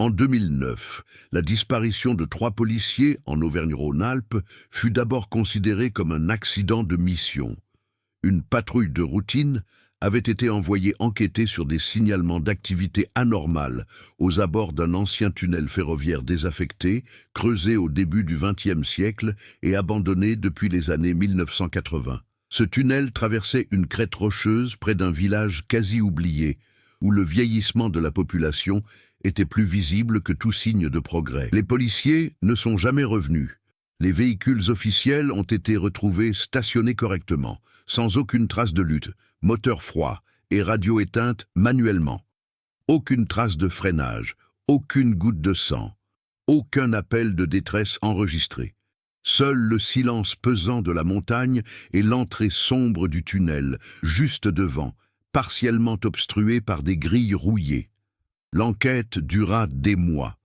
En 2009, la disparition de 3 policiers en Auvergne-Rhône-Alpes fut d'abord considérée comme un accident de mission. Une patrouille de routine avait été envoyée enquêter sur des signalements d'activité anormale aux abords d'un ancien tunnel ferroviaire désaffecté, creusé au début du XXe siècle et abandonné depuis les années 1980. Ce tunnel traversait une crête rocheuse près d'un village quasi oublié, où le vieillissement de la population était plus visible que tout signe de progrès. Les policiers ne sont jamais revenus. Les véhicules officiels ont été retrouvés stationnés correctement, sans aucune trace de lutte, moteur froid et radio éteinte manuellement. Aucune trace de freinage, aucune goutte de sang, aucun appel de détresse enregistré. Seul le silence pesant de la montagne et l'entrée sombre du tunnel, juste devant, partiellement obstruée par des grilles rouillées. L'enquête dura des mois.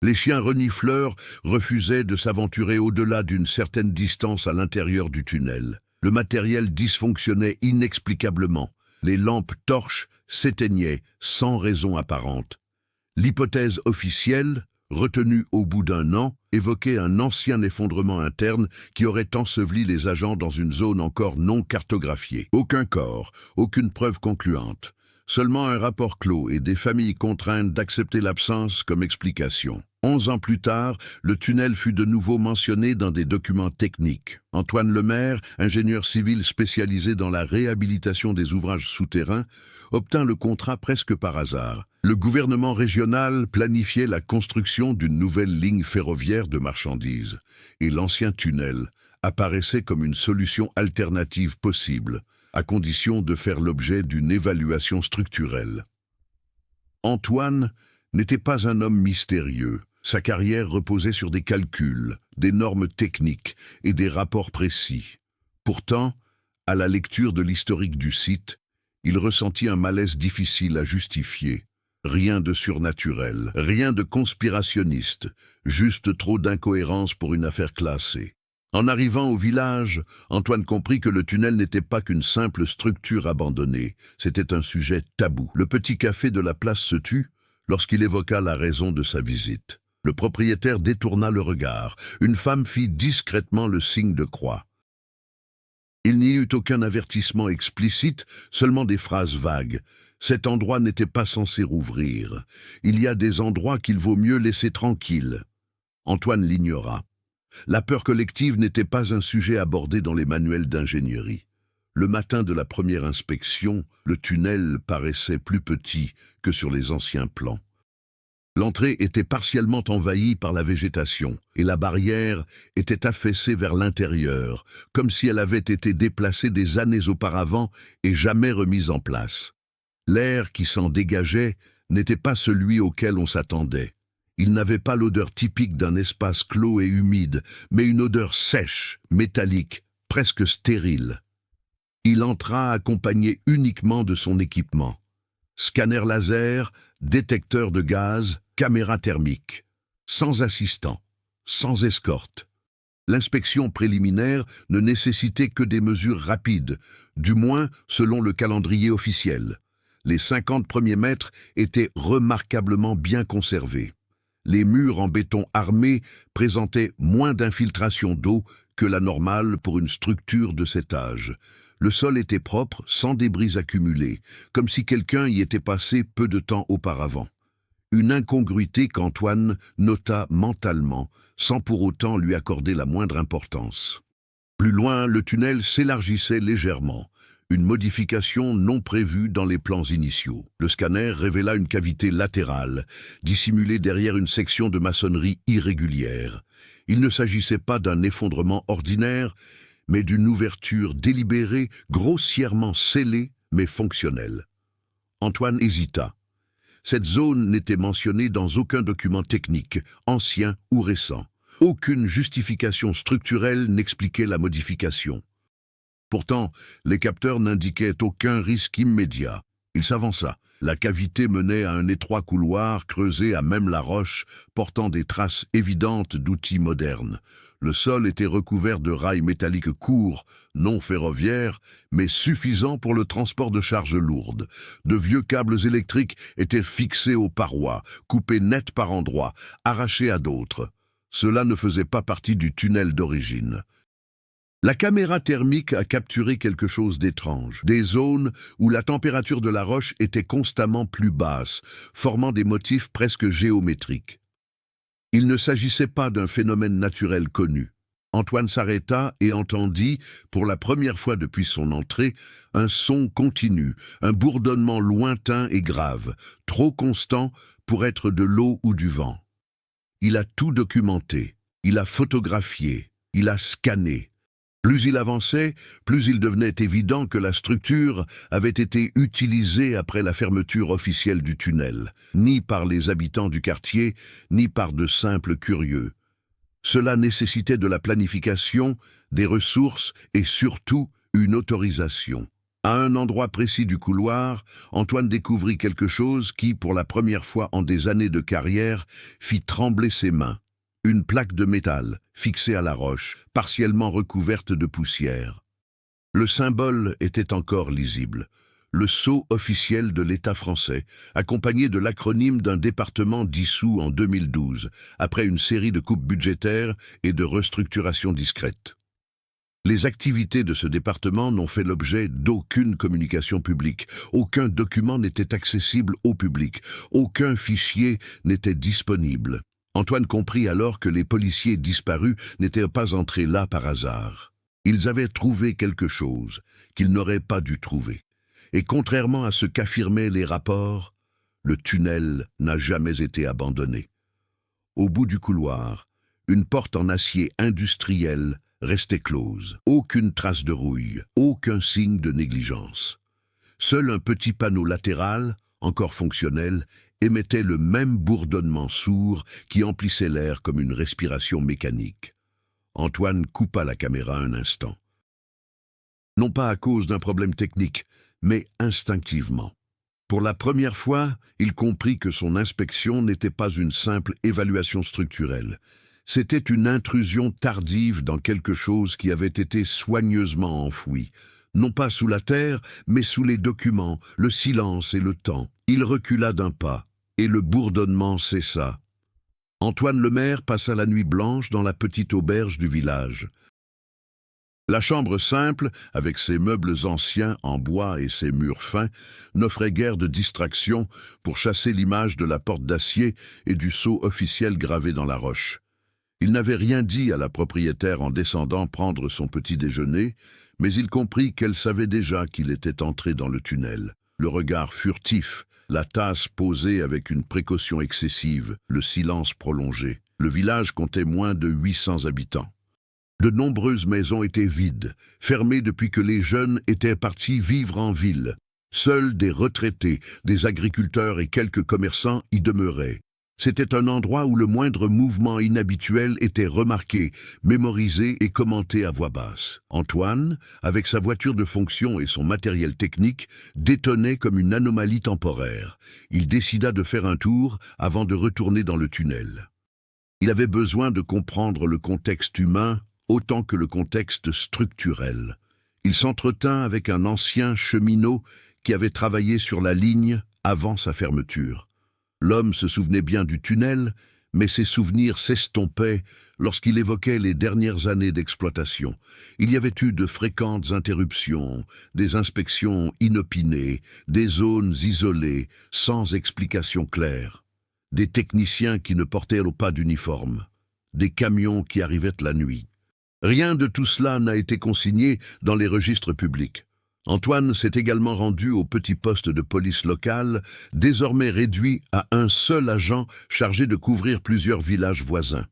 Les chiens renifleurs refusaient de s'aventurer au-delà d'une certaine distance à l'intérieur du tunnel. Le matériel dysfonctionnait inexplicablement. Les lampes torches s'éteignaient sans raison apparente. L'hypothèse officielle, retenue au bout d'un an, évoquait un ancien effondrement interne qui aurait enseveli les agents dans une zone encore non cartographiée. Aucun corps, aucune preuve concluante. Seulement un rapport clos et des familles contraintes d'accepter l'absence comme explication. 11 ans plus tard, le tunnel fut de nouveau mentionné dans des documents techniques. Antoine Lemaire, ingénieur civil spécialisé dans la réhabilitation des ouvrages souterrains, obtint le contrat presque par hasard. Le gouvernement régional planifiait la construction d'une nouvelle ligne ferroviaire de marchandises, et l'ancien tunnel apparaissait comme une solution alternative possible, à condition de faire l'objet d'une évaluation structurelle. Antoine n'était pas un homme mystérieux. Sa carrière reposait sur des calculs, des normes techniques et des rapports précis. Pourtant, à la lecture de l'historique du site, il ressentit un malaise difficile à justifier. Rien de surnaturel, rien de conspirationniste, juste trop d'incohérences pour une affaire classée. En arrivant au village, Antoine comprit que le tunnel n'était pas qu'une simple structure abandonnée, c'était un sujet tabou. Le petit café de la place se tut lorsqu'il évoqua la raison de sa visite. Le propriétaire détourna le regard. Une femme fit discrètement le signe de croix. Il n'y eut aucun avertissement explicite, seulement des phrases vagues. Cet endroit n'était pas censé rouvrir. Il y a des endroits qu'il vaut mieux laisser tranquilles. Antoine l'ignora. La peur collective n'était pas un sujet abordé dans les manuels d'ingénierie. Le matin de la première inspection, le tunnel paraissait plus petit que sur les anciens plans. L'entrée était partiellement envahie par la végétation, et la barrière était affaissée vers l'intérieur, comme si elle avait été déplacée des années auparavant et jamais remise en place. L'air qui s'en dégageait n'était pas celui auquel on s'attendait. Il n'avait pas l'odeur typique d'un espace clos et humide, mais une odeur sèche, métallique, presque stérile. Il entra accompagné uniquement de son équipement. Scanner laser, détecteur de gaz, caméra thermique. Sans assistant, sans escorte. L'inspection préliminaire ne nécessitait que des mesures rapides, du moins selon le calendrier officiel. Les 50 premiers mètres étaient remarquablement bien conservés. Les murs en béton armé présentaient moins d'infiltration d'eau que la normale pour une structure de cet âge. Le sol était propre, sans débris accumulés, comme si quelqu'un y était passé peu de temps auparavant. Une incongruité qu'Antoine nota mentalement, sans pour autant lui accorder la moindre importance. Plus loin, le tunnel s'élargissait légèrement, une modification non prévue dans les plans initiaux. Le scanner révéla une cavité latérale, dissimulée derrière une section de maçonnerie irrégulière. Il ne s'agissait pas d'un effondrement ordinaire, mais d'une ouverture délibérée, grossièrement scellée, mais fonctionnelle. Antoine hésita. Cette zone n'était mentionnée dans aucun document technique, ancien ou récent. Aucune justification structurelle n'expliquait la modification. Pourtant, les capteurs n'indiquaient aucun risque immédiat. Il s'avança. La cavité menait à un étroit couloir creusé à même la roche, portant des traces évidentes d'outils modernes. Le sol était recouvert de rails métalliques courts, non ferroviaires, mais suffisants pour le transport de charges lourdes. De vieux câbles électriques étaient fixés aux parois, coupés net par endroits, arrachés à d'autres. Cela ne faisait pas partie du tunnel d'origine. La caméra thermique a capturé quelque chose d'étrange, des zones où la température de la roche était constamment plus basse, formant des motifs presque géométriques. Il ne s'agissait pas d'un phénomène naturel connu. Antoine s'arrêta et entendit, pour la première fois depuis son entrée, un son continu, un bourdonnement lointain et grave, trop constant pour être de l'eau ou du vent. Il a tout documenté, il a photographié, il a scanné. Plus il avançait, plus il devenait évident que la structure avait été utilisée après la fermeture officielle du tunnel, ni par les habitants du quartier, ni par de simples curieux. Cela nécessitait de la planification, des ressources et surtout une autorisation. À un endroit précis du couloir, Antoine découvrit quelque chose qui, pour la première fois en des années de carrière, fit trembler ses mains. Une plaque de métal, fixée à la roche, partiellement recouverte de poussière. Le symbole était encore lisible. Le sceau officiel de l'État français, accompagné de l'acronyme d'un département dissous en 2012, après une série de coupes budgétaires et de restructurations discrètes. Les activités de ce département n'ont fait l'objet d'aucune communication publique. Aucun document n'était accessible au public. Aucun fichier n'était disponible. Antoine comprit alors que les policiers disparus n'étaient pas entrés là par hasard. Ils avaient trouvé quelque chose qu'ils n'auraient pas dû trouver. Et contrairement à ce qu'affirmaient les rapports, le tunnel n'a jamais été abandonné. Au bout du couloir, une porte en acier industriel restait close. Aucune trace de rouille, aucun signe de négligence. Seul un petit panneau latéral, encore fonctionnel, émettait le même bourdonnement sourd qui emplissait l'air comme une respiration mécanique. Antoine coupa la caméra un instant. Non pas à cause d'un problème technique, mais instinctivement. Pour la première fois, il comprit que son inspection n'était pas une simple évaluation structurelle. C'était une intrusion tardive dans quelque chose qui avait été soigneusement enfoui. Non pas sous la terre, mais sous les documents, le silence et le temps. Il recula d'un pas. Et le bourdonnement cessa. Antoine Lemaire passa la nuit blanche dans la petite auberge du village. La chambre simple, avec ses meubles anciens en bois et ses murs fins, n'offrait guère de distraction pour chasser l'image de la porte d'acier et du sceau officiel gravé dans la roche. Il n'avait rien dit à la propriétaire en descendant prendre son petit déjeuner, mais il comprit qu'elle savait déjà qu'il était entré dans le tunnel. Le regard furtif, la tasse posée avec une précaution excessive, le silence prolongé. Le village comptait moins de 800 habitants. De nombreuses maisons étaient vides, fermées depuis que les jeunes étaient partis vivre en ville. Seuls des retraités, des agriculteurs et quelques commerçants y demeuraient. C'était un endroit où le moindre mouvement inhabituel était remarqué, mémorisé et commenté à voix basse. Antoine, avec sa voiture de fonction et son matériel technique, détonnait comme une anomalie temporaire. Il décida de faire un tour avant de retourner dans le tunnel. Il avait besoin de comprendre le contexte humain autant que le contexte structurel. Il s'entretint avec un ancien cheminot qui avait travaillé sur la ligne avant sa fermeture. L'homme se souvenait bien du tunnel, mais ses souvenirs s'estompaient lorsqu'il évoquait les dernières années d'exploitation. Il y avait eu de fréquentes interruptions, des inspections inopinées, des zones isolées, sans explication claire, des techniciens qui ne portaient pas d'uniforme, des camions qui arrivaient la nuit. Rien de tout cela n'a été consigné dans les registres publics. Antoine s'est également rendu au petit poste de police locale, désormais réduit à un seul agent chargé de couvrir plusieurs villages voisins.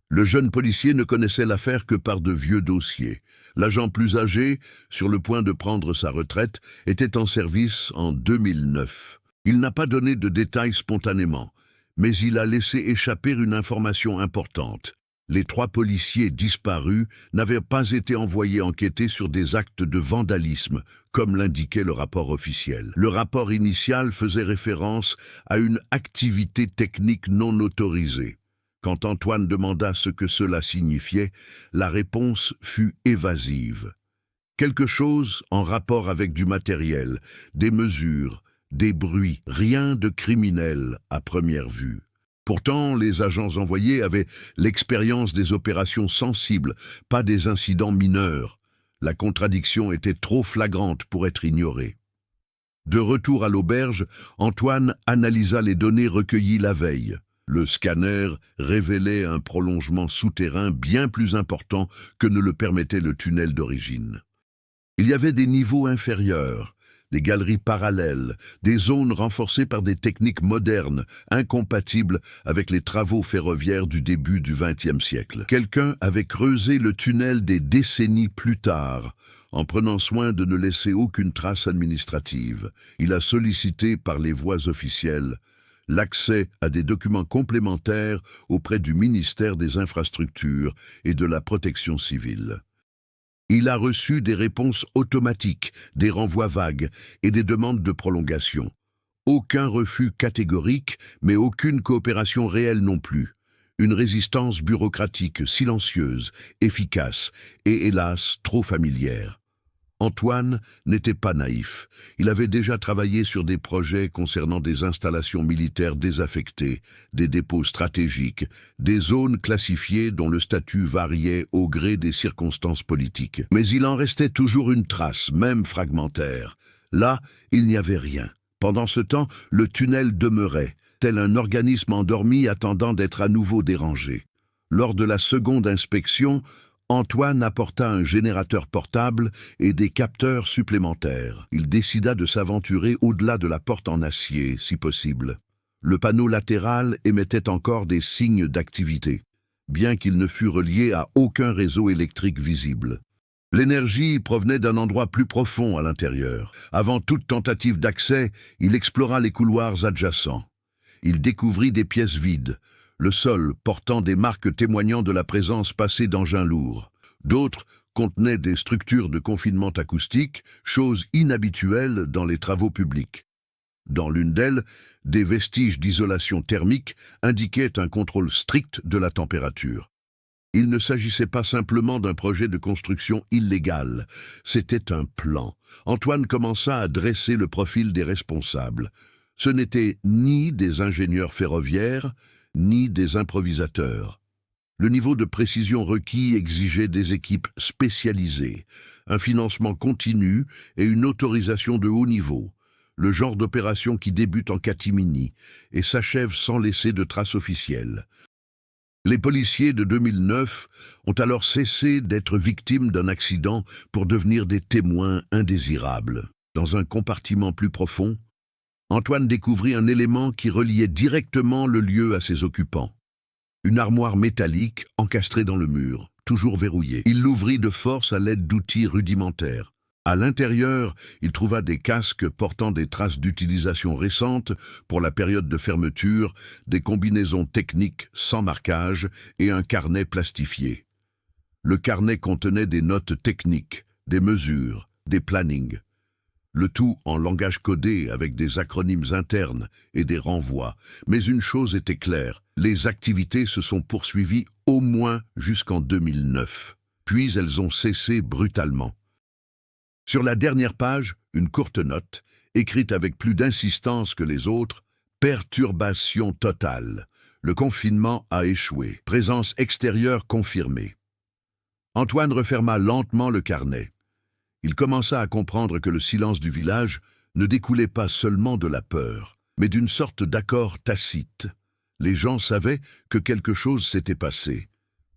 Le jeune policier ne connaissait l'affaire que par de vieux dossiers. L'agent plus âgé, sur le point de prendre sa retraite, était en service en 2009. Il n'a pas donné de détails spontanément, mais il a laissé échapper une information importante. Les 3 policiers disparus n'avaient pas été envoyés enquêter sur des actes de vandalisme, comme l'indiquait le rapport officiel. Le rapport initial faisait référence à une activité technique non autorisée. Quand Antoine demanda ce que cela signifiait, la réponse fut évasive. Quelque chose en rapport avec du matériel, des mesures, des bruits, rien de criminel à première vue. Pourtant, les agents envoyés avaient l'expérience des opérations sensibles, pas des incidents mineurs. La contradiction était trop flagrante pour être ignorée. De retour à l'auberge, Antoine analysa les données recueillies la veille. Le scanner révélait un prolongement souterrain bien plus important que ne le permettait le tunnel d'origine. Il y avait des niveaux inférieurs, des galeries parallèles, des zones renforcées par des techniques modernes, incompatibles avec les travaux ferroviaires du début du XXe siècle. Quelqu'un avait creusé le tunnel des décennies plus tard, en prenant soin de ne laisser aucune trace administrative. Il a sollicité par les voies officielles l'accès à des documents complémentaires auprès du ministère des Infrastructures et de la Protection civile. Il a reçu des réponses automatiques, des renvois vagues et des demandes de prolongation. Aucun refus catégorique, mais aucune coopération réelle non plus. Une résistance bureaucratique silencieuse, efficace et hélas trop familière. Antoine n'était pas naïf. Il avait déjà travaillé sur des projets concernant des installations militaires désaffectées, des dépôts stratégiques, des zones classifiées dont le statut variait au gré des circonstances politiques. Mais il en restait toujours une trace, même fragmentaire. Là, il n'y avait rien. Pendant ce temps, le tunnel demeurait, tel un organisme endormi attendant d'être à nouveau dérangé. Lors de la seconde inspection, Antoine apporta un générateur portable et des capteurs supplémentaires. Il décida de s'aventurer au-delà de la porte en acier, si possible. Le panneau latéral émettait encore des signes d'activité, bien qu'il ne fût relié à aucun réseau électrique visible. L'énergie provenait d'un endroit plus profond à l'intérieur. Avant toute tentative d'accès, il explora les couloirs adjacents. Il découvrit des pièces vides, le sol portant des marques témoignant de la présence passée d'engins lourds. D'autres contenaient des structures de confinement acoustique, chose inhabituelle dans les travaux publics. Dans l'une d'elles, des vestiges d'isolation thermique indiquaient un contrôle strict de la température. Il ne s'agissait pas simplement d'un projet de construction illégal, c'était un plan. Antoine commença à dresser le profil des responsables. Ce n'étaient ni des ingénieurs ferroviaires, ni des improvisateurs. Le niveau de précision requis exigeait des équipes spécialisées, un financement continu et une autorisation de haut niveau, le genre d'opération qui débute en catimini et s'achève sans laisser de traces officielles. Les policiers de 2009 ont alors cessé d'être victimes d'un accident pour devenir des témoins indésirables. Dans un compartiment plus profond, Antoine découvrit un élément qui reliait directement le lieu à ses occupants. Une armoire métallique encastrée dans le mur, toujours verrouillée. Il l'ouvrit de force à l'aide d'outils rudimentaires. À l'intérieur, il trouva des casques portant des traces d'utilisation récentes pour la période de fermeture, des combinaisons techniques sans marquage et un carnet plastifié. Le carnet contenait des notes techniques, des mesures, des plannings. Le tout en langage codé avec des acronymes internes et des renvois. Mais une chose était claire, les activités se sont poursuivies au moins jusqu'en 2009. Puis elles ont cessé brutalement. Sur la dernière page, une courte note, écrite avec plus d'insistance que les autres, « Perturbation totale. Le confinement a échoué. Présence extérieure confirmée. » Antoine referma lentement le carnet. Il commença à comprendre que le silence du village ne découlait pas seulement de la peur, mais d'une sorte d'accord tacite. Les gens savaient que quelque chose s'était passé.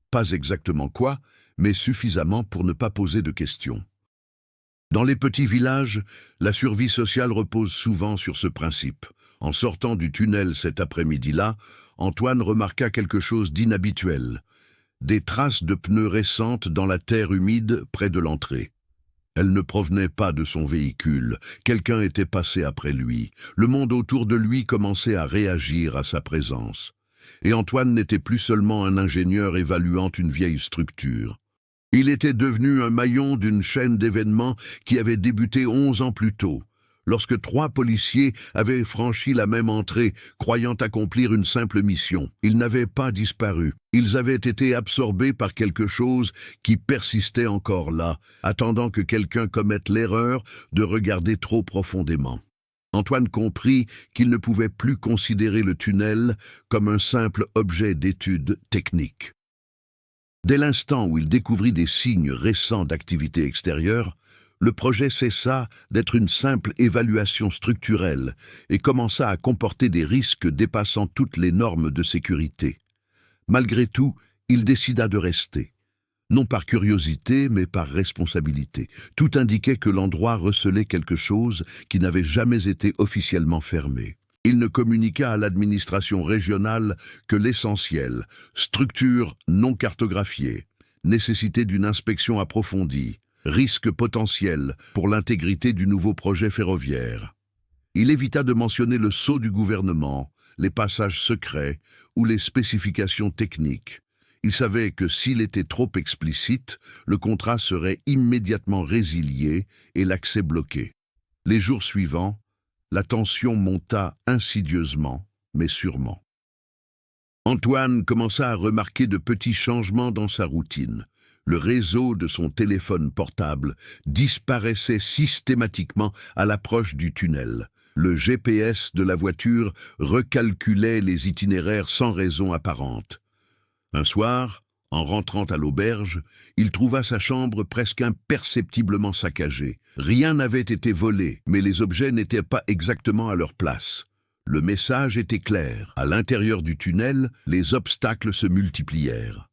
Pas exactement quoi, mais suffisamment pour ne pas poser de questions. Dans les petits villages, la survie sociale repose souvent sur ce principe. En sortant du tunnel cet après-midi-là, Antoine remarqua quelque chose d'inhabituel. Des traces de pneus récentes dans la terre humide près de l'entrée. Elles ne provenaient pas de son véhicule. Quelqu'un était passé après lui. Le monde autour de lui commençait à réagir à sa présence. et Antoine n'était plus seulement un ingénieur évaluant une vieille structure. Il était devenu un maillon d'une chaîne d'événements qui avait débuté 11 ans plus tôt, lorsque 3 policiers avaient franchi la même entrée, croyant accomplir une simple mission. Ils n'avaient pas disparu. Ils avaient été absorbés par quelque chose qui persistait encore là, attendant que quelqu'un commette l'erreur de regarder trop profondément. Antoine comprit qu'il ne pouvait plus considérer le tunnel comme un simple objet d'étude technique. Dès l'instant où il découvrit des signes récents d'activité extérieure, le projet cessa d'être une simple évaluation structurelle et commença à comporter des risques dépassant toutes les normes de sécurité. Malgré tout, il décida de rester. Non par curiosité, mais par responsabilité. Tout indiquait que l'endroit recelait quelque chose qui n'avait jamais été officiellement fermé. Il ne communiqua à l'administration régionale que l'essentiel: structure non cartographiée, nécessité d'une inspection approfondie, risque potentiel pour l'intégrité du nouveau projet ferroviaire. Il évita de mentionner le sceau du gouvernement, les passages secrets ou les spécifications techniques. Il savait que s'il était trop explicite, le contrat serait immédiatement résilié et l'accès bloqué. Les jours suivants, la tension monta insidieusement, mais sûrement. Antoine commença à remarquer de petits changements dans sa routine. Le réseau de son téléphone portable disparaissait systématiquement à l'approche du tunnel. Le GPS de la voiture recalculait les itinéraires sans raison apparente. Un soir, en rentrant à l'auberge, il trouva sa chambre presque imperceptiblement saccagée. Rien n'avait été volé, mais les objets n'étaient pas exactement à leur place. Le message était clair. À l'intérieur du tunnel, les obstacles se multiplièrent.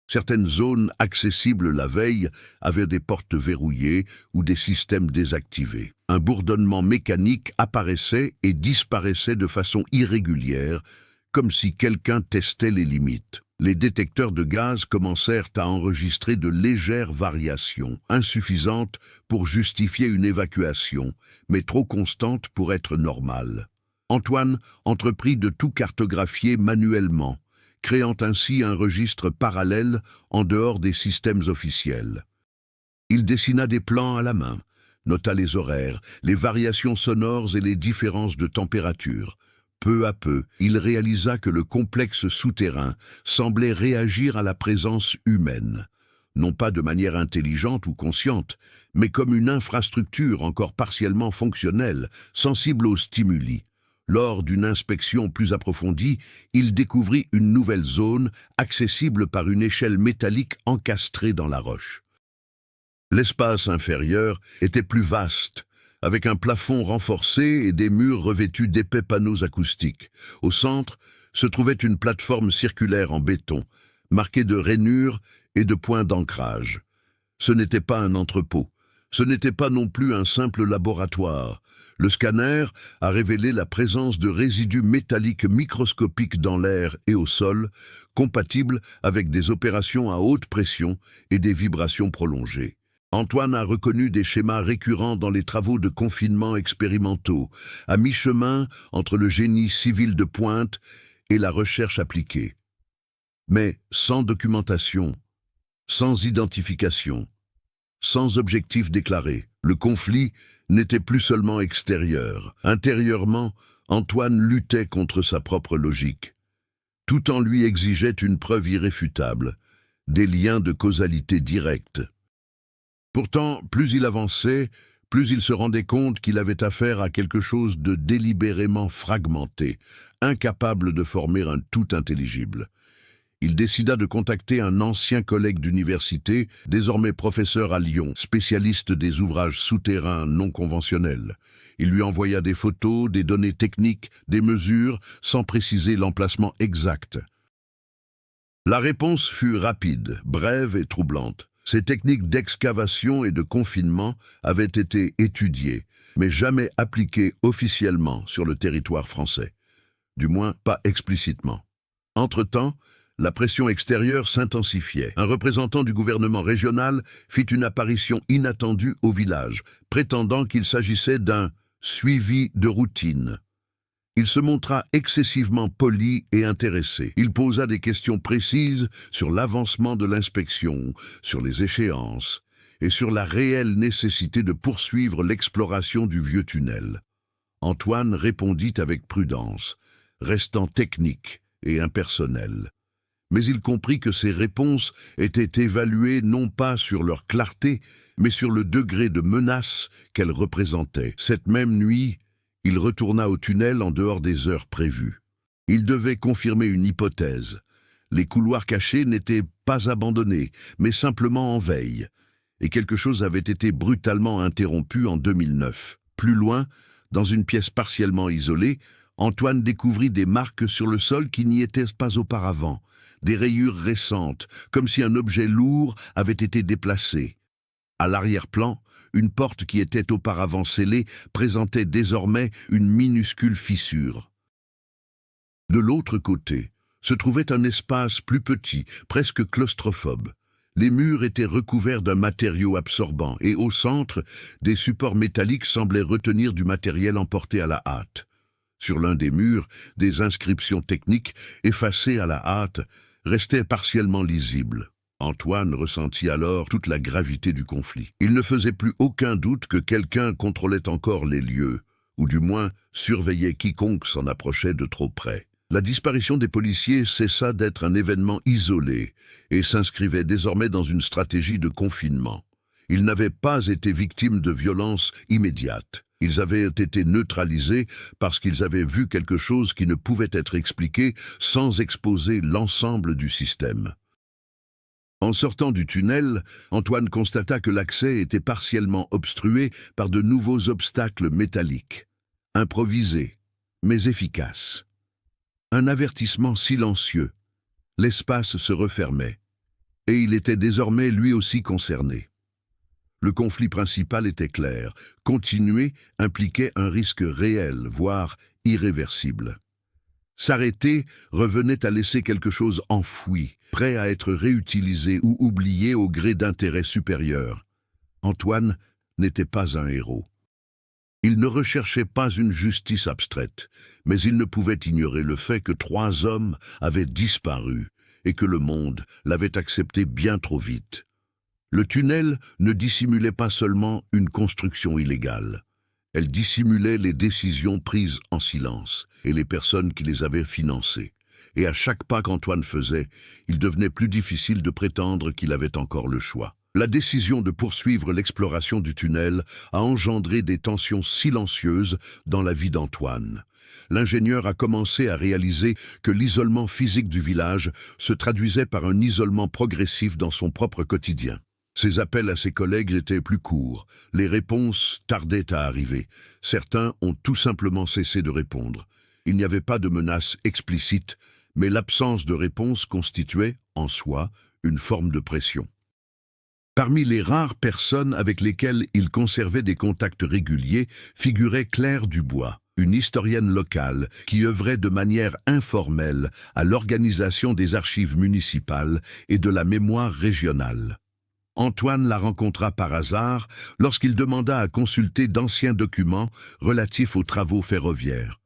Certaines zones accessibles la veille avaient des portes verrouillées ou des systèmes désactivés. Un bourdonnement mécanique apparaissait et disparaissait de façon irrégulière, comme si quelqu'un testait les limites. Les détecteurs de gaz commencèrent à enregistrer de légères variations, insuffisantes pour justifier une évacuation, mais trop constantes pour être normales. Antoine entreprit de tout cartographier manuellement, créant ainsi un registre parallèle en dehors des systèmes officiels. Il dessina des plans à la main, nota les horaires, les variations sonores et les différences de température. Peu à peu, il réalisa que le complexe souterrain semblait réagir à la présence humaine, non pas de manière intelligente ou consciente, mais comme une infrastructure encore partiellement fonctionnelle, sensible aux stimuli. Lors d'une inspection plus approfondie, il découvrit une nouvelle zone, accessible par une échelle métallique encastrée dans la roche. L'espace inférieur était plus vaste, avec un plafond renforcé et des murs revêtus d'épais panneaux acoustiques. Au centre se trouvait une plateforme circulaire en béton, marquée de rainures et de points d'ancrage. Ce n'était pas un entrepôt, ce n'était pas non plus un simple laboratoire. Le scanner a révélé la présence de résidus métalliques microscopiques dans l'air et au sol, compatibles avec des opérations à haute pression et des vibrations prolongées. Antoine a reconnu des schémas récurrents dans les travaux de confinement expérimentaux, à mi-chemin entre le génie civil de pointe et la recherche appliquée. Mais sans documentation, sans identification, sans objectif déclaré, le conflit n'était plus seulement extérieur. Intérieurement, Antoine luttait contre sa propre logique. Tout en lui exigeait une preuve irréfutable, des liens de causalité directe. Pourtant, plus il avançait, plus il se rendait compte qu'il avait affaire à quelque chose de délibérément fragmenté, incapable de former un tout intelligible. Il décida de contacter un ancien collègue d'université, désormais professeur à Lyon, spécialiste des ouvrages souterrains non conventionnels. Il lui envoya des photos, des données techniques, des mesures, sans préciser l'emplacement exact. La réponse fut rapide, brève et troublante. Ces techniques d'excavation et de confinement avaient été étudiées, mais jamais appliquées officiellement sur le territoire français. Du moins, pas explicitement. Entre-temps, la pression extérieure s'intensifiait. Un représentant du gouvernement régional fit une apparition inattendue au village, prétendant qu'il s'agissait d'un « suivi de routine ». Il se montra excessivement poli et intéressé. Il posa des questions précises sur l'avancement de l'inspection, sur les échéances et sur la réelle nécessité de poursuivre l'exploration du vieux tunnel. Antoine répondit avec prudence, restant technique et impersonnel. Mais il comprit que ces réponses étaient évaluées non pas sur leur clarté, mais sur le degré de menace qu'elles représentaient. Cette même nuit, il retourna au tunnel en dehors des heures prévues. Il devait confirmer une hypothèse. Les couloirs cachés n'étaient pas abandonnés, mais simplement en veille, et quelque chose avait été brutalement interrompu en 2009. Plus loin, dans une pièce partiellement isolée, Antoine découvrit des marques sur le sol qui n'y étaient pas auparavant, des rayures récentes, comme si un objet lourd avait été déplacé. À l'arrière-plan, une porte qui était auparavant scellée présentait désormais une minuscule fissure. De l'autre côté, se trouvait un espace plus petit, presque claustrophobe. Les murs étaient recouverts d'un matériau absorbant et au centre, des supports métalliques semblaient retenir du matériel emporté à la hâte. Sur l'un des murs, des inscriptions techniques, effacées à la hâte, restaient partiellement lisibles. Antoine ressentit alors toute la gravité du conflit. Il ne faisait plus aucun doute que quelqu'un contrôlait encore les lieux, ou du moins surveillait quiconque s'en approchait de trop près. La disparition des policiers cessa d'être un événement isolé et s'inscrivait désormais dans une stratégie de confinement. Ils n'avaient pas été victimes de violences immédiates. Ils avaient été neutralisés parce qu'ils avaient vu quelque chose qui ne pouvait être expliqué sans exposer l'ensemble du système. En sortant du tunnel, Antoine constata que l'accès était partiellement obstrué par de nouveaux obstacles métalliques, improvisés, mais efficaces. Un avertissement silencieux. L'espace se refermait, et il était désormais lui aussi concerné. Le conflit principal était clair. Continuer impliquait un risque réel, voire irréversible. S'arrêter revenait à laisser quelque chose enfoui, prêt à être réutilisé ou oublié au gré d'intérêts supérieurs. Antoine n'était pas un héros. Il ne recherchait pas une justice abstraite, mais il ne pouvait ignorer le fait que 3 hommes avaient disparu et que le monde l'avait accepté bien trop vite. Le tunnel ne dissimulait pas seulement une construction illégale. Elle dissimulait les décisions prises en silence et les personnes qui les avaient financées. Et à chaque pas qu'Antoine faisait, il devenait plus difficile de prétendre qu'il avait encore le choix. La décision de poursuivre l'exploration du tunnel a engendré des tensions silencieuses dans la vie d'Antoine. L'ingénieur a commencé à réaliser que l'isolement physique du village se traduisait par un isolement progressif dans son propre quotidien. Ses appels à ses collègues étaient plus courts, les réponses tardaient à arriver. Certains ont tout simplement cessé de répondre. Il n'y avait pas de menace explicite, mais l'absence de réponse constituait, en soi, une forme de pression. Parmi les rares personnes avec lesquelles il conservait des contacts réguliers figurait Claire Dubois, une historienne locale qui œuvrait de manière informelle à l'organisation des archives municipales et de la mémoire régionale. Antoine la rencontra par hasard lorsqu'il demanda à consulter d'anciens documents relatifs aux travaux ferroviaires.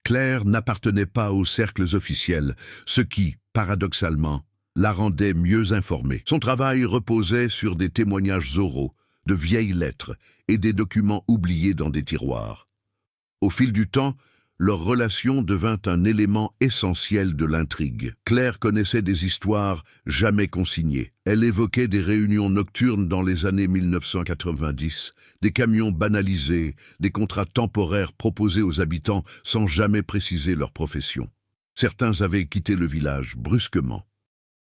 Claire n'appartenait pas aux cercles officiels, ce qui, paradoxalement, la rendait mieux informée. Son travail reposait sur des témoignages oraux, de vieilles lettres et des documents oubliés dans des tiroirs. Au fil du temps, leur relation devint un élément essentiel de l'intrigue. Claire connaissait des histoires jamais consignées. Elle évoquait des réunions nocturnes dans les années 1990, des camions banalisés, des contrats temporaires proposés aux habitants sans jamais préciser leur profession. Certains avaient quitté le village brusquement.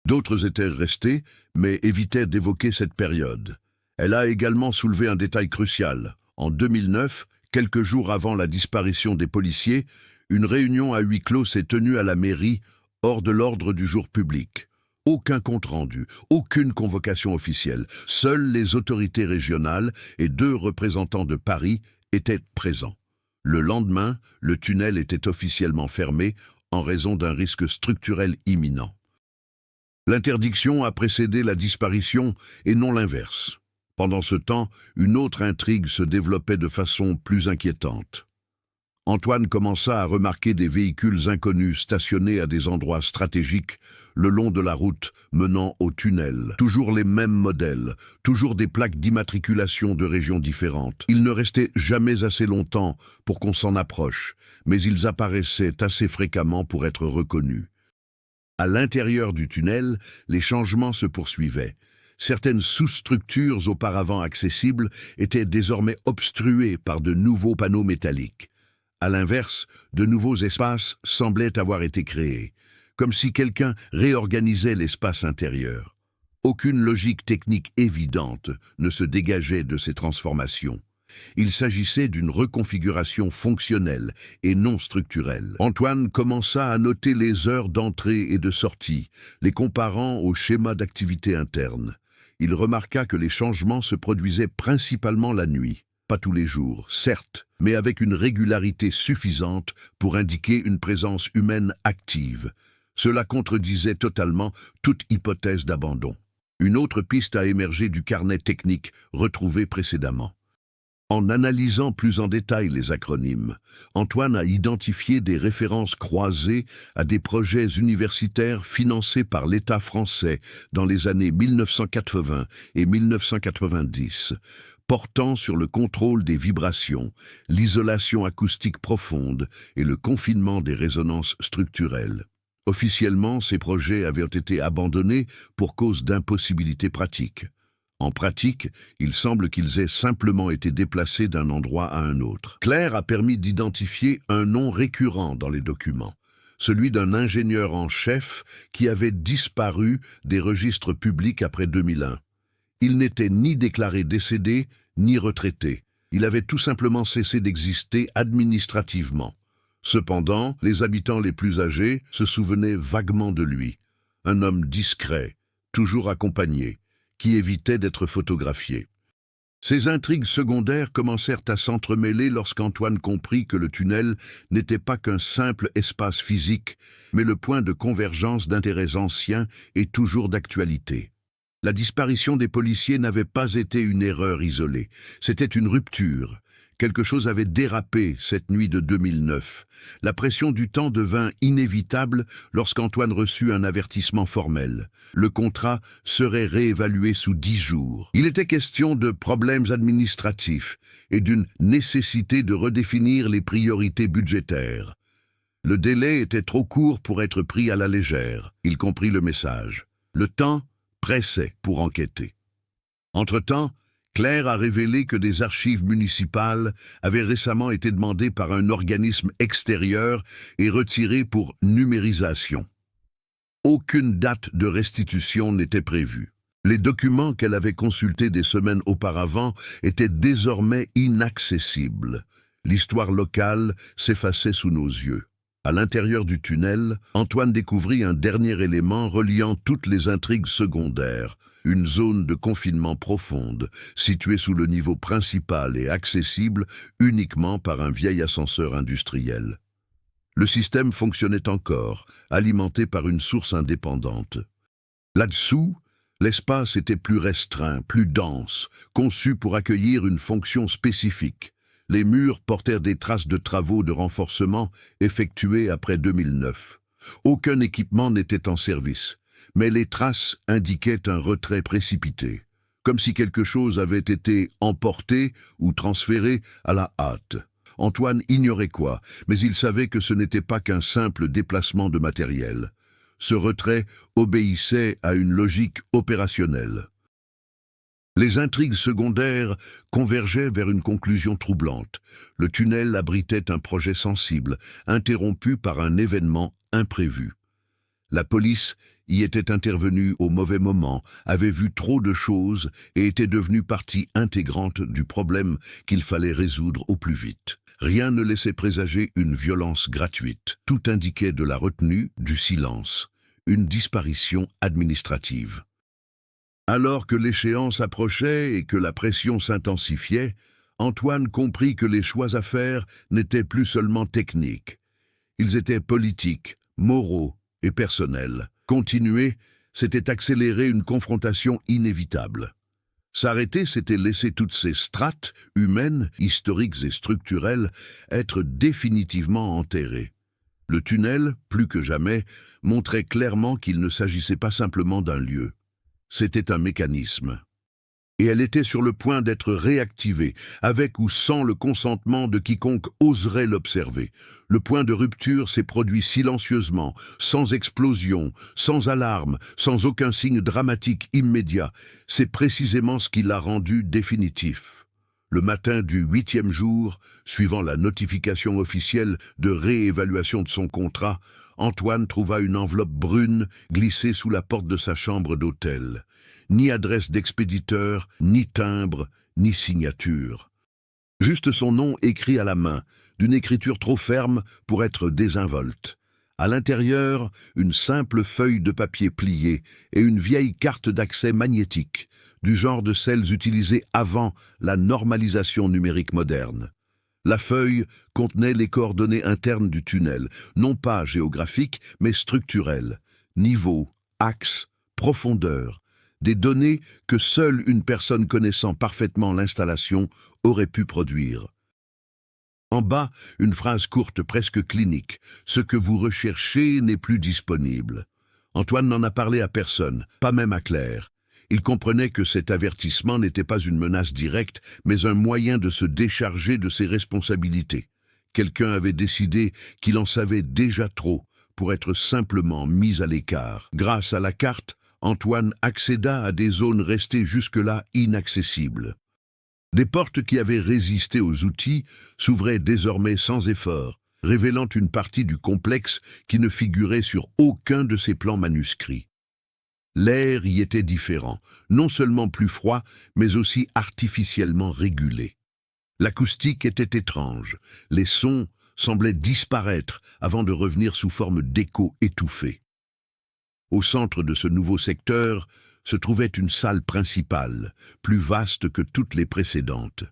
D'autres étaient restés, mais évitaient d'évoquer cette période. Elle a également soulevé un détail crucial. En 2009, quelques jours avant la disparition des policiers, une réunion à huis clos s'est tenue à la mairie, hors de l'ordre du jour public. Aucun compte-rendu, aucune convocation officielle. Seules les autorités régionales et 2 représentants de Paris étaient présents. Le lendemain, le tunnel était officiellement fermé en raison d'un risque structurel imminent. L'interdiction a précédé la disparition et non l'inverse. Pendant ce temps, une autre intrigue se développait de façon plus inquiétante. Antoine commença à remarquer des véhicules inconnus stationnés à des endroits stratégiques le long de la route menant au tunnel. Toujours les mêmes modèles, toujours des plaques d'immatriculation de régions différentes. Ils ne restaient jamais assez longtemps pour qu'on s'en approche, mais ils apparaissaient assez fréquemment pour être reconnus. À l'intérieur du tunnel, les changements se poursuivaient. Certaines sous-structures auparavant accessibles étaient désormais obstruées par de nouveaux panneaux métalliques. À l'inverse, de nouveaux espaces semblaient avoir été créés, comme si quelqu'un réorganisait l'espace intérieur. Aucune logique technique évidente ne se dégageait de ces transformations. Il s'agissait d'une reconfiguration fonctionnelle et non structurelle. Antoine commença à noter les heures d'entrée et de sortie, les comparant au schéma d'activité interne. Il remarqua que les changements se produisaient principalement la nuit. Pas tous les jours, certes, mais avec une régularité suffisante pour indiquer une présence humaine active. Cela contredisait totalement toute hypothèse d'abandon. Une autre piste a émergé du carnet technique retrouvé précédemment. En analysant plus en détail les acronymes, Antoine a identifié des références croisées à des projets universitaires financés par l'État français dans les années 1980 et 1990, portant sur le contrôle des vibrations, l'isolation acoustique profonde et le confinement des résonances structurelles. Officiellement, ces projets avaient été abandonnés pour cause d'impossibilités pratiques. En pratique, il semble qu'ils aient simplement été déplacés d'un endroit à un autre. Claire a permis d'identifier un nom récurrent dans les documents, celui d'un ingénieur en chef qui avait disparu des registres publics après 2001. Il n'était ni déclaré décédé, ni retraité. Il avait tout simplement cessé d'exister administrativement. Cependant, les habitants les plus âgés se souvenaient vaguement de lui. Un homme discret, toujours accompagné, qui évitait d'être photographié. Ces intrigues secondaires commencèrent à s'entremêler lorsqu'Antoine comprit que le tunnel n'était pas qu'un simple espace physique, mais le point de convergence d'intérêts anciens et toujours d'actualité. La disparition des policiers n'avait pas été une erreur isolée, c'était une rupture. Quelque chose avait dérapé cette nuit de 2009. La pression du temps devint inévitable lorsqu'Antoine reçut un avertissement formel. Le contrat serait réévalué sous 10 jours. Il était question de problèmes administratifs et d'une nécessité de redéfinir les priorités budgétaires. Le délai était trop court pour être pris à la légère. Il comprit le message. Le temps pressait pour enquêter. Entre-temps, Claire a révélé que des archives municipales avaient récemment été demandées par un organisme extérieur et retirées pour numérisation. Aucune date de restitution n'était prévue. Les documents qu'elle avait consultés des semaines auparavant étaient désormais inaccessibles. L'histoire locale s'effaçait sous nos yeux. À l'intérieur du tunnel, Antoine découvrit un dernier élément reliant toutes les intrigues secondaires. Une zone de confinement profonde, située sous le niveau principal et accessible uniquement par un vieil ascenseur industriel. Le système fonctionnait encore, alimenté par une source indépendante. Là-dessous, l'espace était plus restreint, plus dense, conçu pour accueillir une fonction spécifique. Les murs portèrent des traces de travaux de renforcement effectués après 2009. Aucun équipement n'était en service. Mais les traces indiquaient un retrait précipité, comme si quelque chose avait été emporté ou transféré à la hâte. Antoine ignorait quoi, mais il savait que ce n'était pas qu'un simple déplacement de matériel. Ce retrait obéissait à une logique opérationnelle. Les intrigues secondaires convergeaient vers une conclusion troublante. Le tunnel abritait un projet sensible, interrompu par un événement imprévu. La police y était intervenue au mauvais moment, avait vu trop de choses et était devenue partie intégrante du problème qu'il fallait résoudre au plus vite. Rien ne laissait présager une violence gratuite. Tout indiquait de la retenue, du silence, une disparition administrative. Alors que l'échéance approchait et que la pression s'intensifiait, Antoine comprit que les choix à faire n'étaient plus seulement techniques. Ils étaient politiques, moraux et personnels. Continuer, c'était accélérer une confrontation inévitable. S'arrêter, c'était laisser toutes ces strates, humaines, historiques et structurelles, être définitivement enterrées. Le tunnel, plus que jamais, montrait clairement qu'il ne s'agissait pas simplement d'un lieu. C'était un mécanisme. Et elle était sur le point d'être réactivée, avec ou sans le consentement de quiconque oserait l'observer. Le point de rupture s'est produit silencieusement, sans explosion, sans alarme, sans aucun signe dramatique immédiat. C'est précisément ce qui l'a rendu définitif. Le matin du 8e jour, suivant la notification officielle de réévaluation de son contrat, Antoine trouva une enveloppe brune glissée sous la porte de sa chambre d'hôtel. Ni adresse d'expéditeur, ni timbre, ni signature. Juste son nom écrit à la main, d'une écriture trop ferme pour être désinvolte. À l'intérieur, une simple feuille de papier pliée et une vieille carte d'accès magnétique, du genre de celles utilisées avant la normalisation numérique moderne. La feuille contenait les coordonnées internes du tunnel, non pas géographiques, mais structurelles. Niveau, axe, profondeur. Des données que seule une personne connaissant parfaitement l'installation aurait pu produire. En bas, une phrase courte presque clinique. « Ce que vous recherchez n'est plus disponible ». Antoine n'en a parlé à personne, pas même à Claire. Il comprenait que cet avertissement n'était pas une menace directe, mais un moyen de se décharger de ses responsabilités. Quelqu'un avait décidé qu'il en savait déjà trop pour être simplement mis à l'écart. Grâce à la carte, Antoine accéda à des zones restées jusque-là inaccessibles. Des portes qui avaient résisté aux outils s'ouvraient désormais sans effort, révélant une partie du complexe qui ne figurait sur aucun de ses plans manuscrits. L'air y était différent, non seulement plus froid, mais aussi artificiellement régulé. L'acoustique était étrange, les sons semblaient disparaître avant de revenir sous forme d'échos étouffés. Au centre de ce nouveau secteur se trouvait une salle principale, plus vaste que toutes les précédentes.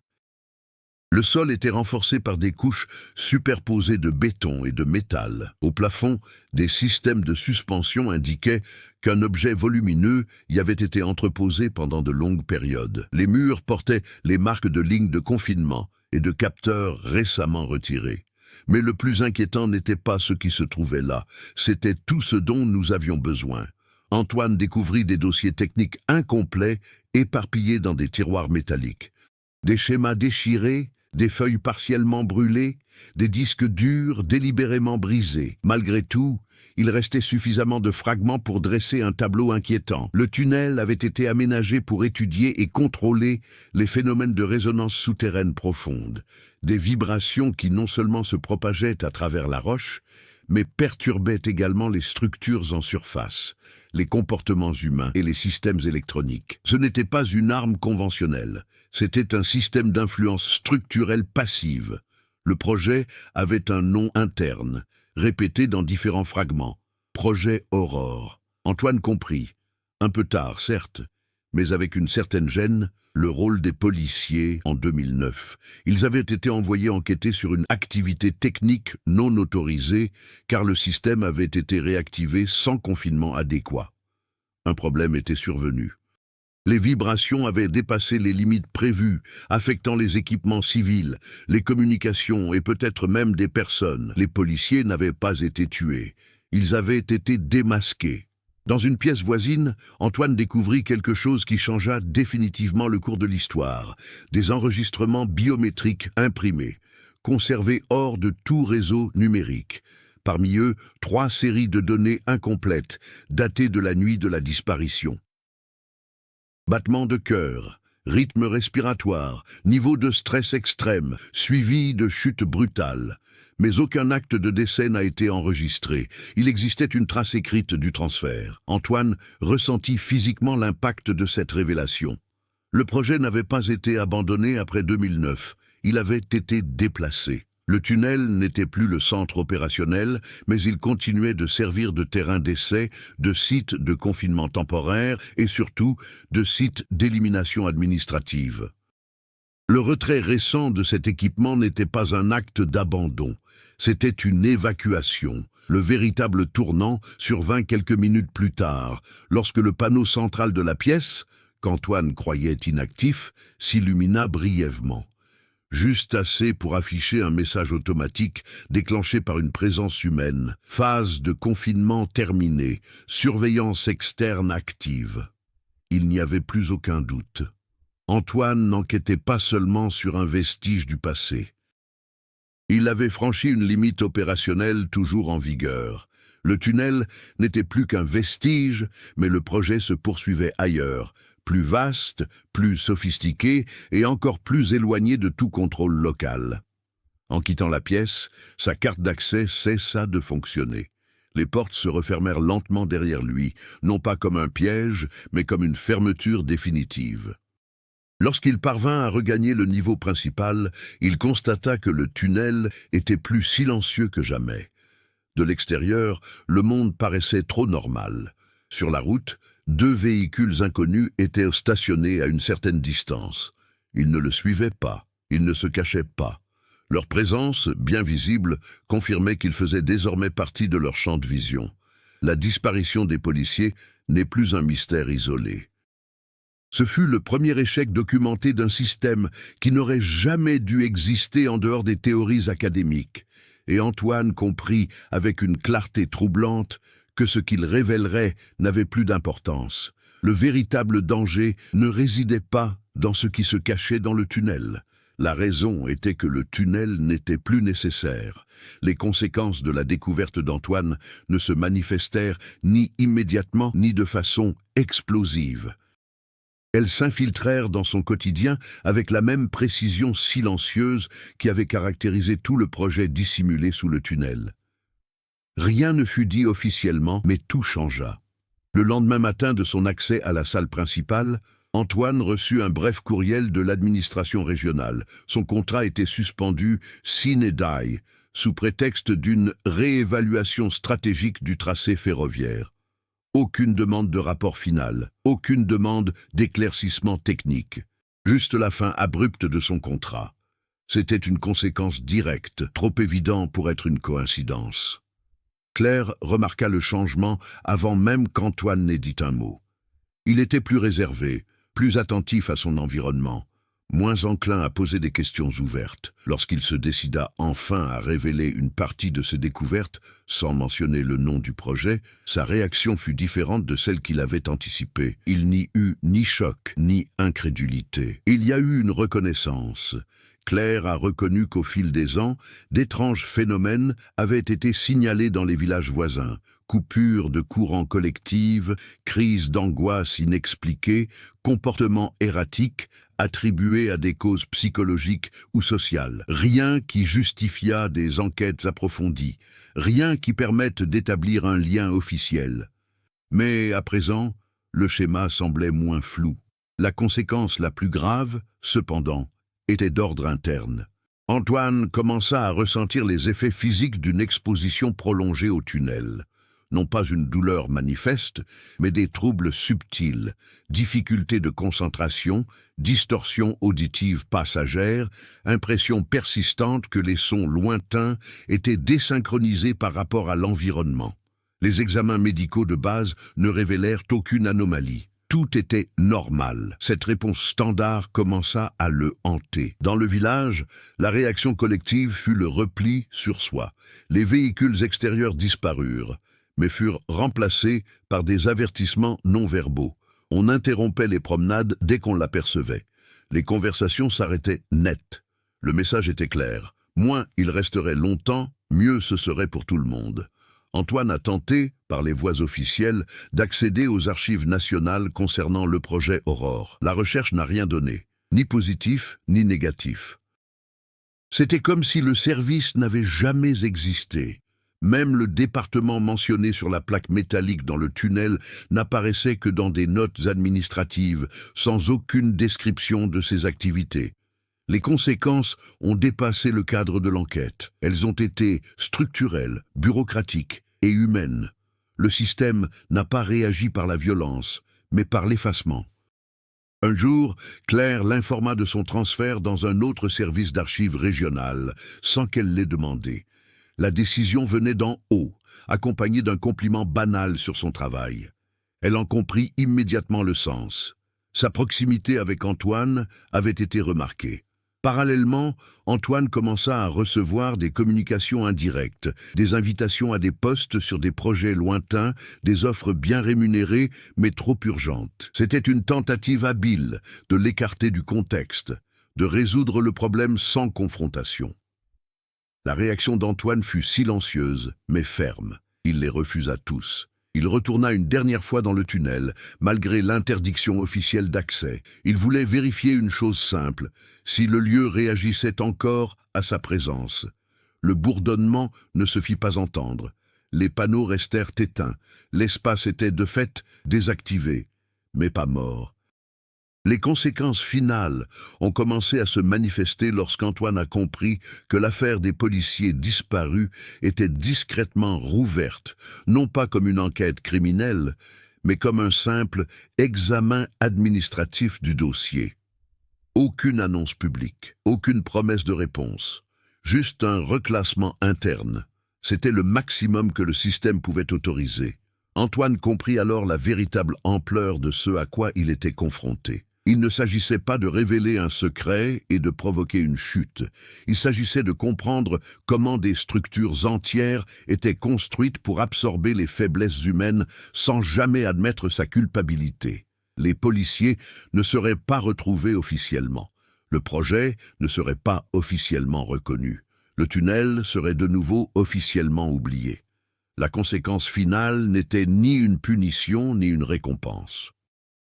Le sol était renforcé par des couches superposées de béton et de métal. Au plafond, des systèmes de suspension indiquaient qu'un objet volumineux y avait été entreposé pendant de longues périodes. Les murs portaient les marques de lignes de confinement et de capteurs récemment retirés. Mais le plus inquiétant n'était pas ce qui se trouvait là, c'était tout ce dont nous avions besoin. Antoine découvrit des dossiers techniques incomplets, éparpillés dans des tiroirs métalliques. Des schémas déchirés, des feuilles partiellement brûlées, des disques durs délibérément brisés. Malgré tout, il restait suffisamment de fragments pour dresser un tableau inquiétant. Le tunnel avait été aménagé pour étudier et contrôler les phénomènes de résonance souterraine profonde, des vibrations qui non seulement se propageaient à travers la roche, mais perturbaient également les structures en surface, les comportements humains et les systèmes électroniques. Ce n'était pas une arme conventionnelle, c'était un système d'influence structurelle passive. Le projet avait un nom interne, répété dans différents fragments. Projet Aurore. Antoine comprit, un peu tard certes, mais avec une certaine gêne, le rôle des policiers en 2009. Ils avaient été envoyés enquêter sur une activité technique non autorisée car le système avait été réactivé sans confinement adéquat. Un problème était survenu. Les vibrations avaient dépassé les limites prévues, affectant les équipements civils, les communications et peut-être même des personnes. Les policiers n'avaient pas été tués. Ils avaient été démasqués. Dans une pièce voisine, Antoine découvrit quelque chose qui changea définitivement le cours de l'histoire. Des enregistrements biométriques imprimés, conservés hors de tout réseau numérique. Parmi eux, 3 séries de données incomplètes, datées de la nuit de la disparition. Battements de cœur, rythme respiratoire, niveau de stress extrême, suivi de chutes brutales. Mais aucun acte de décès n'a été enregistré. Il existait une trace écrite du transfert. Antoine ressentit physiquement l'impact de cette révélation. Le projet n'avait pas été abandonné après 2009. Il avait été déplacé. Le tunnel n'était plus le centre opérationnel, mais il continuait de servir de terrain d'essai, de site de confinement temporaire et surtout de site d'élimination administrative. Le retrait récent de cet équipement n'était pas un acte d'abandon, c'était une évacuation. Le véritable tournant survint quelques minutes plus tard, lorsque le panneau central de la pièce, qu'Antoine croyait inactif, s'illumina brièvement. Juste assez pour afficher un message automatique déclenché par une présence humaine. Phase de confinement terminée, surveillance externe active. Il n'y avait plus aucun doute. Antoine n'enquêtait pas seulement sur un vestige du passé. Il avait franchi une limite opérationnelle toujours en vigueur. Le tunnel n'était plus qu'un vestige, mais le projet se poursuivait ailleurs, plus vaste, plus sophistiqué et encore plus éloigné de tout contrôle local. En quittant la pièce, sa carte d'accès cessa de fonctionner. Les portes se refermèrent lentement derrière lui, non pas comme un piège, mais comme une fermeture définitive. Lorsqu'il parvint à regagner le niveau principal, il constata que le tunnel était plus silencieux que jamais. De l'extérieur, le monde paraissait trop normal. Sur la route, 2 véhicules inconnus étaient stationnés à une certaine distance. Ils ne le suivaient pas, ils ne se cachaient pas. Leur présence, bien visible, confirmait qu'ils faisaient désormais partie de leur champ de vision. La disparition des policiers n'est plus un mystère isolé. Ce fut le premier échec documenté d'un système qui n'aurait jamais dû exister en dehors des théories académiques, et Antoine comprit avec une clarté troublante que ce qu'il révélerait n'avait plus d'importance. Le véritable danger ne résidait pas dans ce qui se cachait dans le tunnel. La raison était que le tunnel n'était plus nécessaire. Les conséquences de la découverte d'Antoine ne se manifestèrent ni immédiatement ni de façon explosive. Elles s'infiltrèrent dans son quotidien avec la même précision silencieuse qui avait caractérisé tout le projet dissimulé sous le tunnel. Rien ne fut dit officiellement, mais tout changea. Le lendemain matin de son accès à la salle principale, Antoine reçut un bref courriel de l'administration régionale. Son contrat était suspendu sine die, sous prétexte d'une réévaluation stratégique du tracé ferroviaire. Aucune demande de rapport final, aucune demande d'éclaircissement technique. Juste la fin abrupte de son contrat. C'était une conséquence directe, trop évident pour être une coïncidence. Claire remarqua le changement avant même qu'Antoine n'ait dit un mot. Il était plus réservé, plus attentif à son environnement, moins enclin à poser des questions ouvertes. Lorsqu'il se décida enfin à révéler une partie de ses découvertes, sans mentionner le nom du projet, sa réaction fut différente de celle qu'il avait anticipée. Il n'y eut ni choc, ni incrédulité. Il y a eu une reconnaissance. Claire a reconnu qu'au fil des ans, d'étranges phénomènes avaient été signalés dans les villages voisins. Coupures de courants collectifs, crises d'angoisse inexpliquées, comportements erratiques attribués à des causes psychologiques ou sociales. Rien qui justifiât des enquêtes approfondies, rien qui permette d'établir un lien officiel. Mais à présent, le schéma semblait moins flou. La conséquence la plus grave, cependant, était d'ordre interne. Antoine commença à ressentir les effets physiques d'une exposition prolongée au tunnel. Non pas une douleur manifeste, mais des troubles subtils, difficultés de concentration, distorsions auditives passagères, impression persistante que les sons lointains étaient désynchronisés par rapport à l'environnement. Les examens médicaux de base ne révélèrent aucune anomalie. Tout était normal. Cette réponse standard commença à le hanter. Dans le village, la réaction collective fut le repli sur soi. Les véhicules extérieurs disparurent, mais furent remplacés par des avertissements non-verbaux. On interrompait les promenades dès qu'on l'apercevait. Les conversations s'arrêtaient net. Le message était clair. Moins il resterait longtemps, mieux ce serait pour tout le monde. Antoine a tenté, par les voies officielles, d'accéder aux archives nationales concernant le projet Aurore. La recherche n'a rien donné, ni positif ni négatif. C'était comme si le service n'avait jamais existé. Même le département mentionné sur la plaque métallique dans le tunnel n'apparaissait que dans des notes administratives, sans aucune description de ses activités. Les conséquences ont dépassé le cadre de l'enquête. Elles ont été structurelles, bureaucratiques et humaines. Le système n'a pas réagi par la violence, mais par l'effacement. Un jour, Claire l'informa de son transfert dans un autre service d'archives régional, sans qu'elle l'ait demandé. La décision venait d'en haut, accompagnée d'un compliment banal sur son travail. Elle en comprit immédiatement le sens. Sa proximité avec Antoine avait été remarquée. Parallèlement, Antoine commença à recevoir des communications indirectes, des invitations à des postes sur des projets lointains, des offres bien rémunérées mais trop urgentes. C'était une tentative habile de l'écarter du contexte, de résoudre le problème sans confrontation. La réaction d'Antoine fut silencieuse mais ferme. Il les refusa tous. Il retourna une dernière fois dans le tunnel, malgré l'interdiction officielle d'accès. Il voulait vérifier une chose simple, si le lieu réagissait encore à sa présence. Le bourdonnement ne se fit pas entendre. Les panneaux restèrent éteints. L'espace était de fait désactivé, mais pas mort. Les conséquences finales ont commencé à se manifester lorsqu'Antoine a compris que l'affaire des policiers disparus était discrètement rouverte, non pas comme une enquête criminelle, mais comme un simple examen administratif du dossier. Aucune annonce publique, aucune promesse de réponse, juste un reclassement interne. C'était le maximum que le système pouvait autoriser. Antoine comprit alors la véritable ampleur de ce à quoi il était confronté. Il ne s'agissait pas de révéler un secret et de provoquer une chute. Il s'agissait de comprendre comment des structures entières étaient construites pour absorber les faiblesses humaines sans jamais admettre sa culpabilité. Les policiers ne seraient pas retrouvés officiellement. Le projet ne serait pas officiellement reconnu. Le tunnel serait de nouveau officiellement oublié. La conséquence finale n'était ni une punition ni une récompense.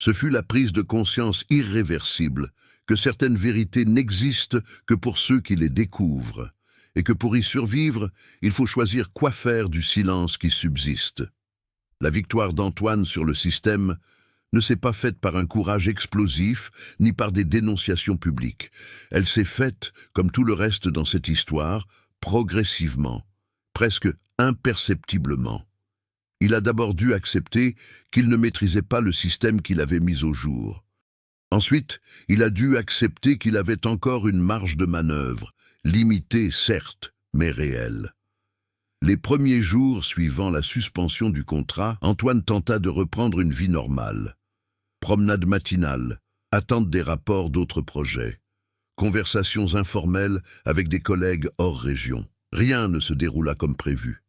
Ce fut la prise de conscience irréversible que certaines vérités n'existent que pour ceux qui les découvrent, et que pour y survivre, il faut choisir quoi faire du silence qui subsiste. La victoire d'Antoine sur le système ne s'est pas faite par un courage explosif, ni par des dénonciations publiques. Elle s'est faite, comme tout le reste dans cette histoire, progressivement, presque imperceptiblement. Il a d'abord dû accepter qu'il ne maîtrisait pas le système qu'il avait mis au jour. Ensuite, il a dû accepter qu'il avait encore une marge de manœuvre, limitée certes, mais réelle. Les premiers jours suivant la suspension du contrat, Antoine tenta de reprendre une vie normale. Promenade matinale, attente des rapports d'autres projets, conversations informelles avec des collègues hors région. Rien ne se déroula comme prévu.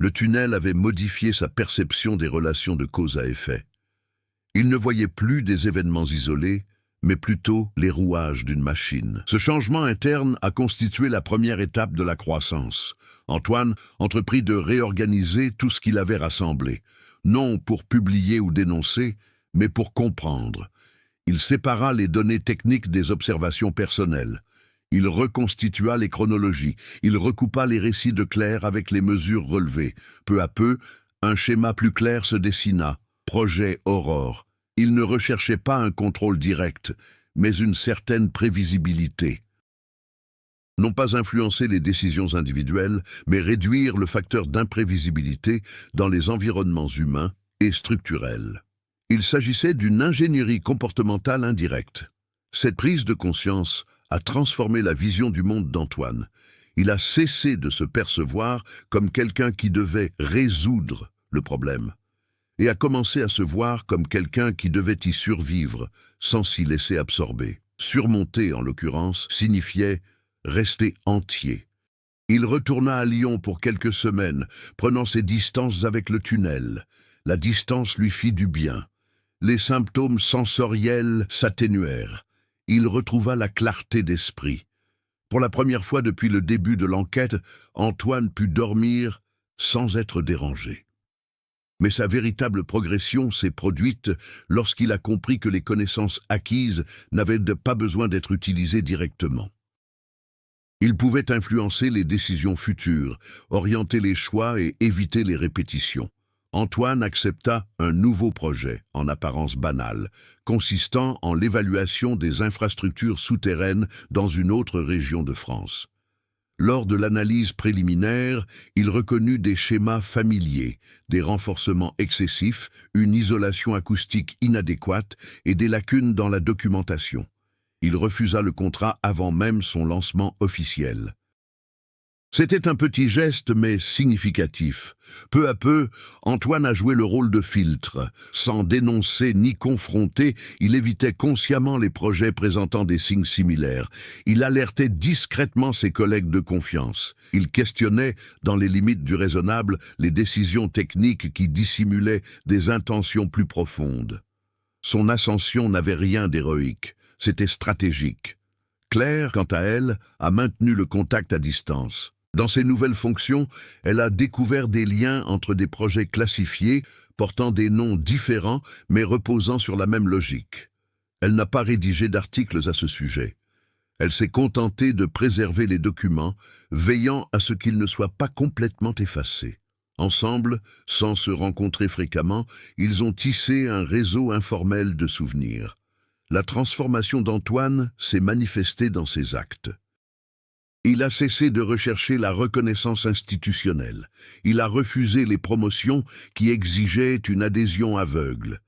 Le tunnel avait modifié sa perception des relations de cause à effet. Il ne voyait plus des événements isolés, mais plutôt les rouages d'une machine. Ce changement interne a constitué la première étape de la croissance. Antoine entreprit de réorganiser tout ce qu'il avait rassemblé, non pour publier ou dénoncer, mais pour comprendre. Il sépara les données techniques des observations personnelles. Il reconstitua les chronologies, il recoupa les récits de Claire avec les mesures relevées. Peu à peu, un schéma plus clair se dessina. Projet Aurore. Il ne recherchait pas un contrôle direct, mais une certaine prévisibilité. Non pas influencer les décisions individuelles, mais réduire le facteur d'imprévisibilité dans les environnements humains et structurels. Il s'agissait d'une ingénierie comportementale indirecte. Cette prise de conscience a transformé la vision du monde d'Antoine. Il a cessé de se percevoir comme quelqu'un qui devait résoudre le problème et a commencé à se voir comme quelqu'un qui devait y survivre sans s'y laisser absorber. Surmonter, en l'occurrence, signifiait rester entier. Il retourna à Lyon pour quelques semaines, prenant ses distances avec le tunnel. La distance lui fit du bien. Les symptômes sensoriels s'atténuèrent. Il retrouva la clarté d'esprit. Pour la première fois depuis le début de l'enquête, Antoine put dormir sans être dérangé. Mais sa véritable progression s'est produite lorsqu'il a compris que les connaissances acquises n'avaient pas besoin d'être utilisées directement. Il pouvait influencer les décisions futures, orienter les choix et éviter les répétitions. Antoine accepta un nouveau projet, en apparence banal, consistant en l'évaluation des infrastructures souterraines dans une autre région de France. Lors de l'analyse préliminaire, il reconnut des schémas familiers, des renforcements excessifs, une isolation acoustique inadéquate et des lacunes dans la documentation. Il refusa le contrat avant même son lancement officiel. C'était un petit geste, mais significatif. Peu à peu, Antoine a joué le rôle de filtre. Sans dénoncer ni confronter, il évitait consciemment les projets présentant des signes similaires. Il alertait discrètement ses collègues de confiance. Il questionnait, dans les limites du raisonnable, les décisions techniques qui dissimulaient des intentions plus profondes. Son ascension n'avait rien d'héroïque. C'était stratégique. Claire, quant à elle, a maintenu le contact à distance. Dans ses nouvelles fonctions, elle a découvert des liens entre des projets classifiés, portant des noms différents, mais reposant sur la même logique. Elle n'a pas rédigé d'articles à ce sujet. Elle s'est contentée de préserver les documents, veillant à ce qu'ils ne soient pas complètement effacés. Ensemble, sans se rencontrer fréquemment, ils ont tissé un réseau informel de souvenirs. La transformation d'Antoine s'est manifestée dans ses actes. Il a cessé de rechercher la reconnaissance institutionnelle. Il a refusé les promotions qui exigeaient une adhésion aveugle.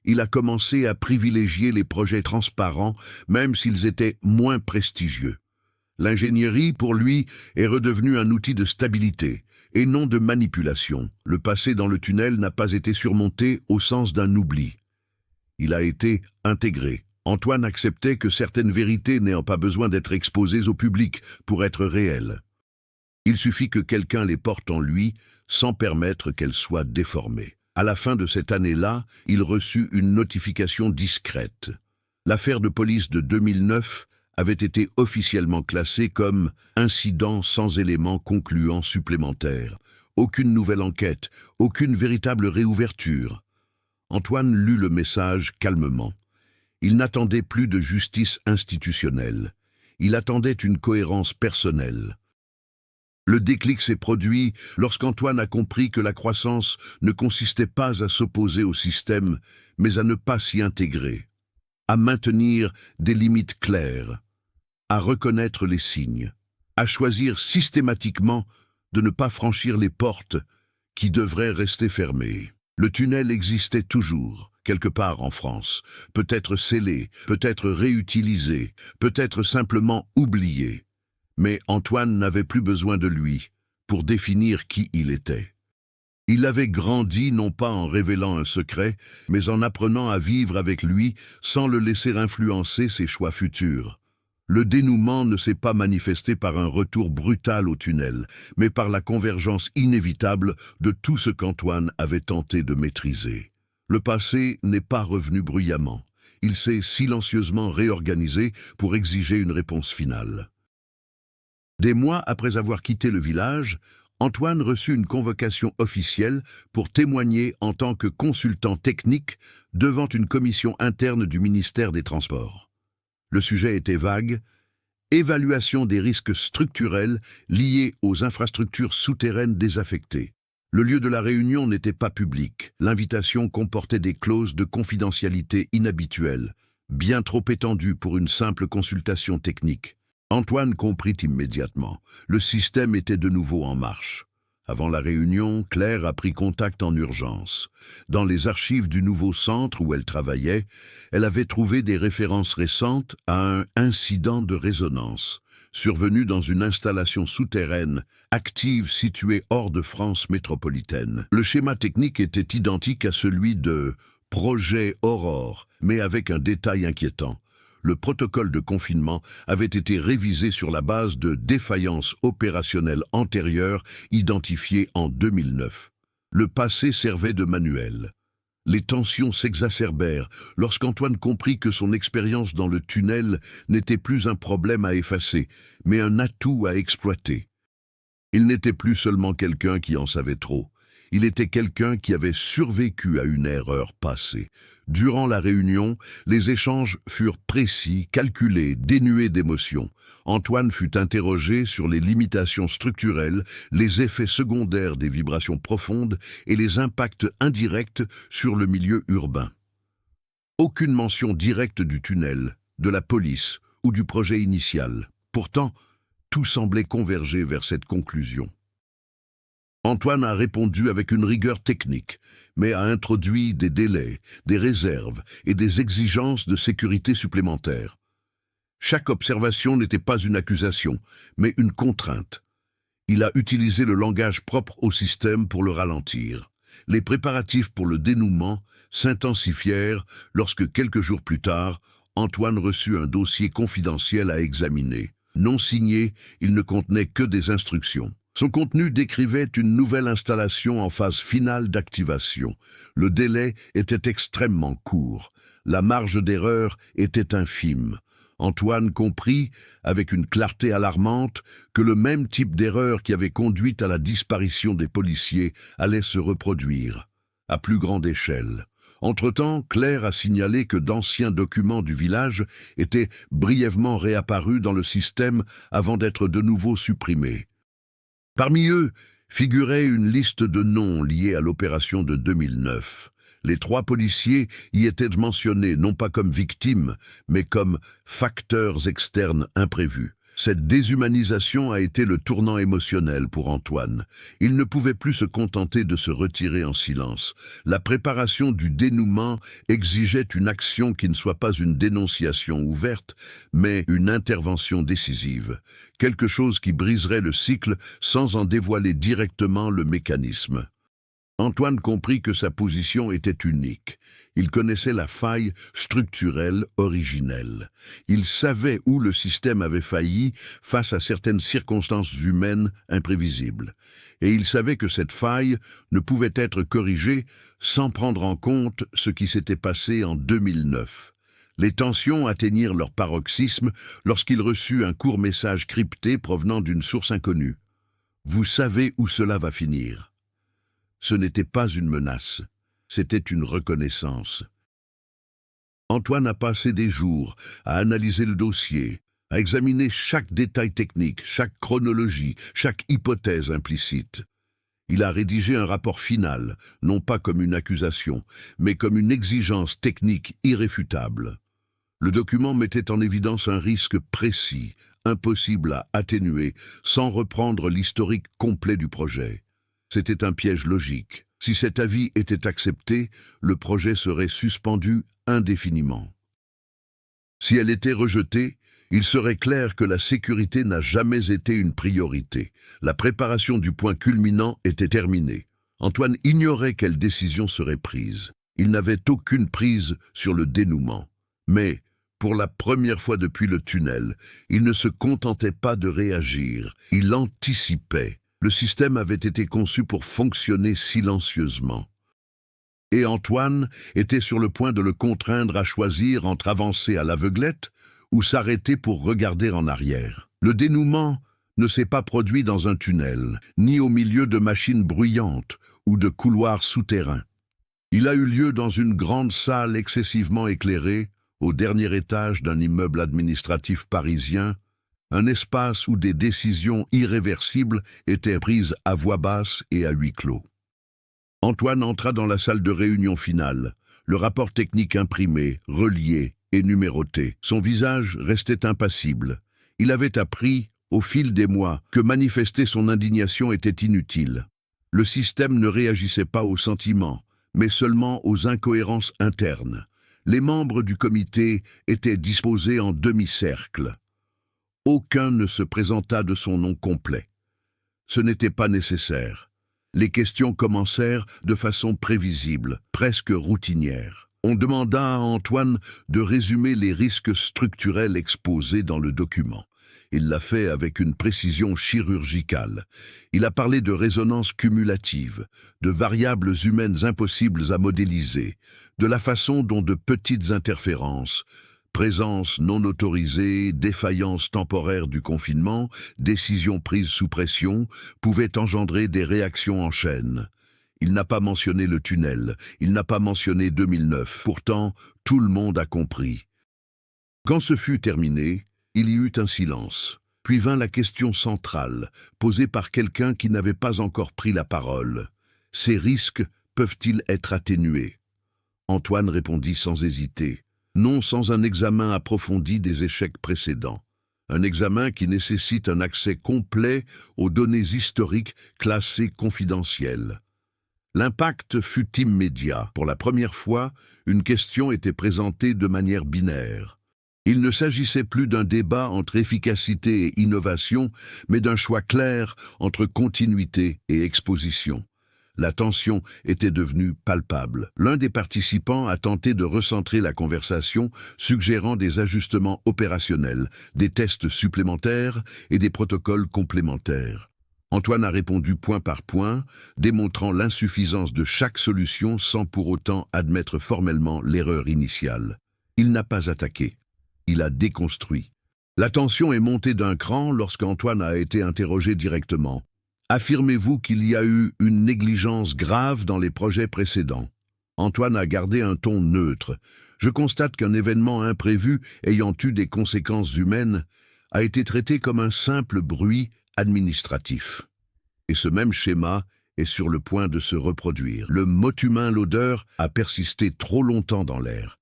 Il a commencé à privilégier les projets transparents, même s'ils étaient moins prestigieux. L'ingénierie, pour lui, est redevenue un outil de stabilité, et non de manipulation. Le passé dans le tunnel n'a pas été surmonté au sens d'un oubli. Il a été intégré. Antoine acceptait que certaines vérités n'ayant pas besoin d'être exposées au public pour être réelles. Il suffit que quelqu'un les porte en lui sans permettre qu'elles soient déformées. À la fin de cette année-là, il reçut une notification discrète. L'affaire de police de 2009 avait été officiellement classée comme incident sans éléments concluants supplémentaires. Aucune nouvelle enquête, aucune véritable réouverture. Antoine lut le message calmement. Il n'attendait plus de justice institutionnelle. Il attendait une cohérence personnelle. Le déclic s'est produit lorsqu'Antoine a compris que la croissance ne consistait pas à s'opposer au système, mais à ne pas s'y intégrer, à maintenir des limites claires, à reconnaître les signes, à choisir systématiquement de ne pas franchir les portes qui devraient rester fermées. Le tunnel existait toujours, quelque part en France, peut-être scellé, peut-être réutilisé, peut-être simplement oublié. Mais Antoine n'avait plus besoin de lui pour définir qui il était. Il avait grandi non pas en révélant un secret, mais en apprenant à vivre avec lui sans le laisser influencer ses choix futurs. Le dénouement ne s'est pas manifesté par un retour brutal au tunnel, mais par la convergence inévitable de tout ce qu'Antoine avait tenté de maîtriser. Le passé n'est pas revenu bruyamment. Il s'est silencieusement réorganisé pour exiger une réponse finale. Des mois après avoir quitté le village, Antoine reçut une convocation officielle pour témoigner en tant que consultant technique devant une commission interne du ministère des Transports. Le sujet était vague, évaluation des risques structurels liés aux infrastructures souterraines désaffectées. Le lieu de la réunion n'était pas public. L'invitation comportait des clauses de confidentialité inhabituelles, bien trop étendues pour une simple consultation technique. Antoine comprit immédiatement. Le système était de nouveau en marche. Avant la réunion, Claire a pris contact en urgence. Dans les archives du nouveau centre où elle travaillait, elle avait trouvé des références récentes à un incident de résonance, survenu dans une installation souterraine, active située hors de France métropolitaine. Le schéma technique était identique à celui de « projet Aurore », mais avec un détail inquiétant. Le protocole de confinement avait été révisé sur la base de défaillances opérationnelles antérieures identifiées en 2009. Le passé servait de manuel. Les tensions s'exacerbèrent lorsqu'Antoine comprit que son expérience dans le tunnel n'était plus un problème à effacer, mais un atout à exploiter. Il n'était plus seulement quelqu'un qui en savait trop. Il était quelqu'un qui avait survécu à une erreur passée. Durant la réunion, les échanges furent précis, calculés, dénués d'émotion. Antoine fut interrogé sur les limitations structurelles, les effets secondaires des vibrations profondes et les impacts indirects sur le milieu urbain. Aucune mention directe du tunnel, de la police ou du projet initial. Pourtant, tout semblait converger vers cette conclusion. Antoine a répondu avec une rigueur technique, mais a introduit des délais, des réserves et des exigences de sécurité supplémentaires. Chaque observation n'était pas une accusation, mais une contrainte. Il a utilisé le langage propre au système pour le ralentir. Les préparatifs pour le dénouement s'intensifièrent lorsque, quelques jours plus tard, Antoine reçut un dossier confidentiel à examiner. Non signé, il ne contenait que des instructions. Son contenu décrivait une nouvelle installation en phase finale d'activation. Le délai était extrêmement court. La marge d'erreur était infime. Antoine comprit, avec une clarté alarmante, que le même type d'erreur qui avait conduit à la disparition des policiers allait se reproduire, à plus grande échelle. Entre-temps, Claire a signalé que d'anciens documents du village étaient brièvement réapparus dans le système avant d'être de nouveau supprimés. Parmi eux figurait une liste de noms liés à l'opération de 2009. Les 3 policiers y étaient mentionnés non pas comme victimes, mais comme facteurs externes imprévus. Cette déshumanisation a été le tournant émotionnel pour Antoine. Il ne pouvait plus se contenter de se retirer en silence. La préparation du dénouement exigeait une action qui ne soit pas une dénonciation ouverte, mais une intervention décisive. Quelque chose qui briserait le cycle sans en dévoiler directement le mécanisme. Antoine comprit que sa position était unique. Il connaissait la faille structurelle originelle. Il savait où le système avait failli face à certaines circonstances humaines imprévisibles. Et il savait que cette faille ne pouvait être corrigée sans prendre en compte ce qui s'était passé en 2009. Les tensions atteignirent leur paroxysme lorsqu'il reçut un court message crypté provenant d'une source inconnue. « Vous savez où cela va finir ». Ce n'était pas une menace, c'était une reconnaissance. Antoine a passé des jours à analyser le dossier, à examiner chaque détail technique, chaque chronologie, chaque hypothèse implicite. Il a rédigé un rapport final, non pas comme une accusation, mais comme une exigence technique irréfutable. Le document mettait en évidence un risque précis, impossible à atténuer, sans reprendre l'historique complet du projet. C'était un piège logique. Si cet avis était accepté, le projet serait suspendu indéfiniment. Si elle était rejetée, il serait clair que la sécurité n'a jamais été une priorité. La préparation du point culminant était terminée. Antoine ignorait quelle décision serait prise. Il n'avait aucune prise sur le dénouement. Mais, pour la première fois depuis le tunnel, il ne se contentait pas de réagir, il anticipait. Le système avait été conçu pour fonctionner silencieusement. Et Antoine était sur le point de le contraindre à choisir entre avancer à l'aveuglette ou s'arrêter pour regarder en arrière. Le dénouement ne s'est pas produit dans un tunnel, ni au milieu de machines bruyantes ou de couloirs souterrains. Il a eu lieu dans une grande salle excessivement éclairée, au dernier étage d'un immeuble administratif parisien, un espace où des décisions irréversibles étaient prises à voix basse et à huis clos. Antoine entra dans la salle de réunion finale, le rapport technique imprimé, relié et numéroté. Son visage restait impassible. Il avait appris, au fil des mois, que manifester son indignation était inutile. Le système ne réagissait pas aux sentiments, mais seulement aux incohérences internes. Les membres du comité étaient disposés en demi-cercle. Aucun ne se présenta de son nom complet. Ce n'était pas nécessaire. Les questions commencèrent de façon prévisible, presque routinière. On demanda à Antoine de résumer les risques structurels exposés dans le document. Il l'a fait avec une précision chirurgicale. Il a parlé de résonances cumulatives, de variables humaines impossibles à modéliser, de la façon dont de petites interférences, présence non autorisée, défaillance temporaire du confinement, décisions prises sous pression, pouvaient engendrer des réactions en chaîne. Il n'a pas mentionné le tunnel, il n'a pas mentionné 2009. Pourtant, tout le monde a compris. Quand ce fut terminé, il y eut un silence. Puis vint la question centrale, posée par quelqu'un qui n'avait pas encore pris la parole. Ces risques peuvent-ils être atténués? Antoine répondit sans hésiter. Non sans un examen approfondi des échecs précédents. Un examen qui nécessite un accès complet aux données historiques classées confidentielles. L'impact fut immédiat. Pour la première fois, une question était présentée de manière binaire. Il ne s'agissait plus d'un débat entre efficacité et innovation, mais d'un choix clair entre continuité et exposition. La tension était devenue palpable. L'un des participants a tenté de recentrer la conversation, suggérant des ajustements opérationnels, des tests supplémentaires et des protocoles complémentaires. Antoine a répondu point par point, démontrant l'insuffisance de chaque solution sans pour autant admettre formellement l'erreur initiale. Il n'a pas attaqué, il a déconstruit. La tension est montée d'un cran lorsqu'Antoine a été interrogé directement. Affirmez-vous qu'il y a eu une négligence grave dans les projets précédents? Antoine a gardé un ton neutre. Je constate qu'un événement imprévu ayant eu des conséquences humaines a été traité comme un simple bruit administratif. Et ce même schéma est sur le point de se reproduire. Le mot humain, l'odeur, a persisté trop longtemps dans l'air.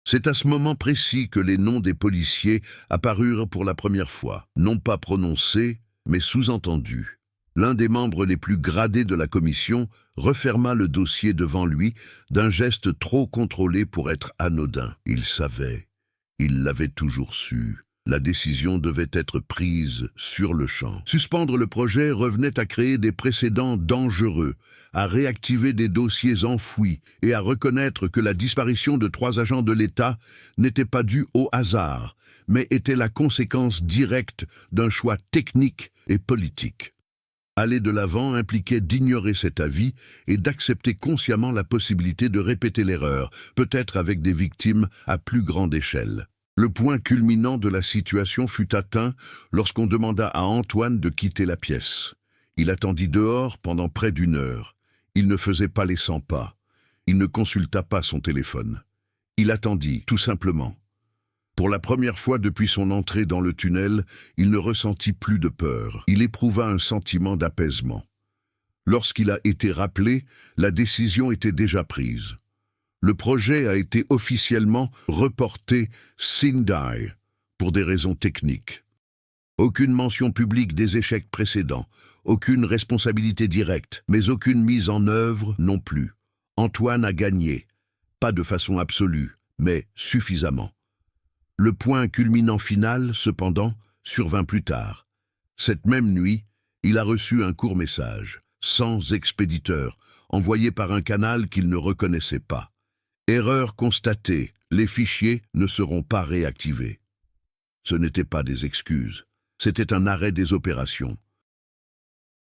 C'est à ce moment précis que les noms des policiers apparurent pour la première fois, non pas prononcés, mais sous-entendus. L'un des membres les plus gradés de la commission referma le dossier devant lui d'un geste trop contrôlé pour être anodin. Il savait, il l'avait toujours su. La décision devait être prise sur le champ. Suspendre le projet revenait à créer des précédents dangereux, à réactiver des dossiers enfouis et à reconnaître que la disparition de 3 agents de l'État n'était pas due au hasard, mais était la conséquence directe d'un choix technique et politique. Aller de l'avant impliquait d'ignorer cet avis et d'accepter consciemment la possibilité de répéter l'erreur, peut-être avec des victimes à plus grande échelle. Le point culminant de la situation fut atteint lorsqu'on demanda à Antoine de quitter la pièce. Il attendit dehors pendant près d'1 heure. Il ne faisait pas les 100 pas. Il ne consulta pas son téléphone. Il attendit, tout simplement. Pour la première fois depuis son entrée dans le tunnel, il ne ressentit plus de peur. Il éprouva un sentiment d'apaisement. Lorsqu'il a été rappelé, la décision était déjà prise. Le projet a été officiellement reporté sine die pour des raisons techniques. Aucune mention publique des échecs précédents, aucune responsabilité directe, mais aucune mise en œuvre non plus. Antoine a gagné, pas de façon absolue, mais suffisamment. Le point culminant final, cependant, survint plus tard. Cette même nuit, il a reçu un court message, sans expéditeur, envoyé par un canal qu'il ne reconnaissait pas. Erreur constatée, les fichiers ne seront pas réactivés. Ce n'étaient pas des excuses, c'était un arrêt des opérations.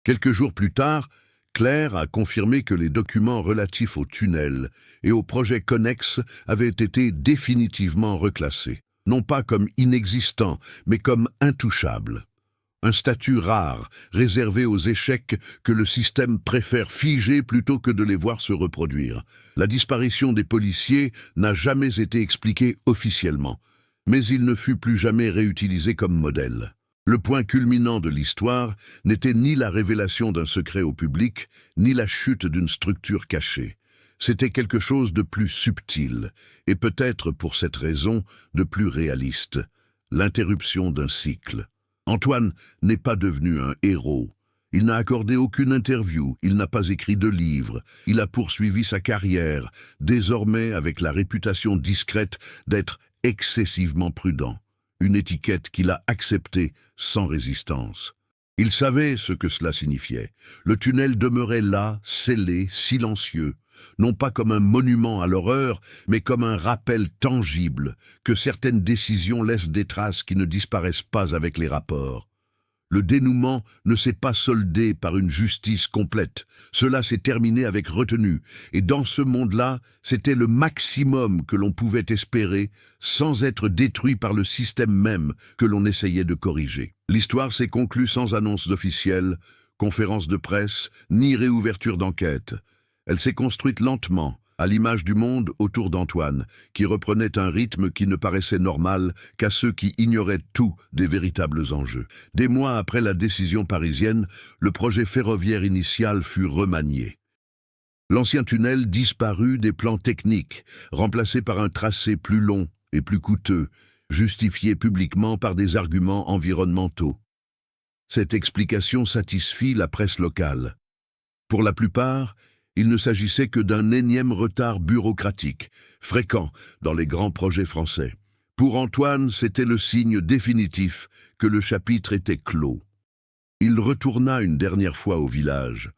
Quelques jours plus tard, Claire a confirmé que les documents relatifs au tunnel et au projet connexe avaient été définitivement reclassés. Non pas comme inexistants, mais comme intouchables. Un statut rare, réservé aux échecs que le système préfère figer plutôt que de les voir se reproduire. La disparition des policiers n'a jamais été expliquée officiellement, mais il ne fut plus jamais réutilisé comme modèle. Le point culminant de l'histoire n'était ni la révélation d'un secret au public, ni la chute d'une structure cachée. C'était quelque chose de plus subtil, et peut-être pour cette raison de plus réaliste, l'interruption d'un cycle. Antoine n'est pas devenu un héros. Il n'a accordé aucune interview, il n'a pas écrit de livre, il a poursuivi sa carrière, désormais avec la réputation discrète d'être excessivement prudent, une étiquette qu'il a acceptée sans résistance. Il savait ce que cela signifiait. Le tunnel demeurait là, scellé, silencieux, non pas comme un monument à l'horreur, mais comme un rappel tangible que certaines décisions laissent des traces qui ne disparaissent pas avec les rapports. Le dénouement ne s'est pas soldé par une justice complète, cela s'est terminé avec retenue, et dans ce monde-là, c'était le maximum que l'on pouvait espérer sans être détruit par le système même que l'on essayait de corriger. L'histoire s'est conclue sans annonce officielle, conférence de presse, ni réouverture d'enquête. Elle s'est construite lentement, à l'image du monde autour d'Antoine, qui reprenait un rythme qui ne paraissait normal qu'à ceux qui ignoraient tout des véritables enjeux. Des mois après la décision parisienne, le projet ferroviaire initial fut remanié. L'ancien tunnel disparut des plans techniques, remplacé par un tracé plus long et plus coûteux, justifié publiquement par des arguments environnementaux. Cette explication satisfit la presse locale. Pour la plupart, il ne s'agissait que d'un énième retard bureaucratique, fréquent dans les grands projets français. Pour Antoine, c'était le signe définitif que le chapitre était clos. Il retourna une dernière fois au village,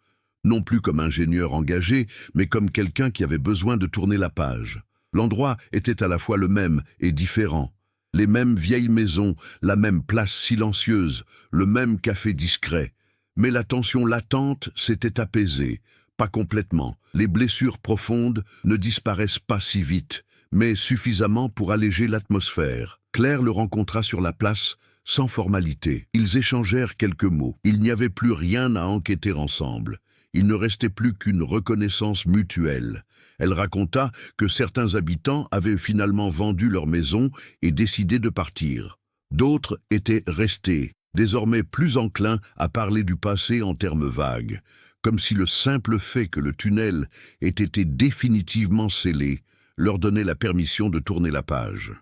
non plus comme ingénieur engagé, mais comme quelqu'un qui avait besoin de tourner la page. L'endroit était à la fois le même et différent. Les mêmes vieilles maisons, la même place silencieuse, le même café discret. Mais la tension latente s'était apaisée, pas complètement. Les blessures profondes ne disparaissent pas si vite, mais suffisamment pour alléger l'atmosphère. Claire le rencontra sur la place, sans formalité. Ils échangèrent quelques mots. Il n'y avait plus rien à enquêter ensemble. Il ne restait plus qu'une reconnaissance mutuelle. Elle raconta que certains habitants avaient finalement vendu leur maison et décidé de partir. D'autres étaient restés, désormais plus enclins à parler du passé en termes vagues, comme si le simple fait que le tunnel ait été définitivement scellé leur donnait la permission de tourner la page.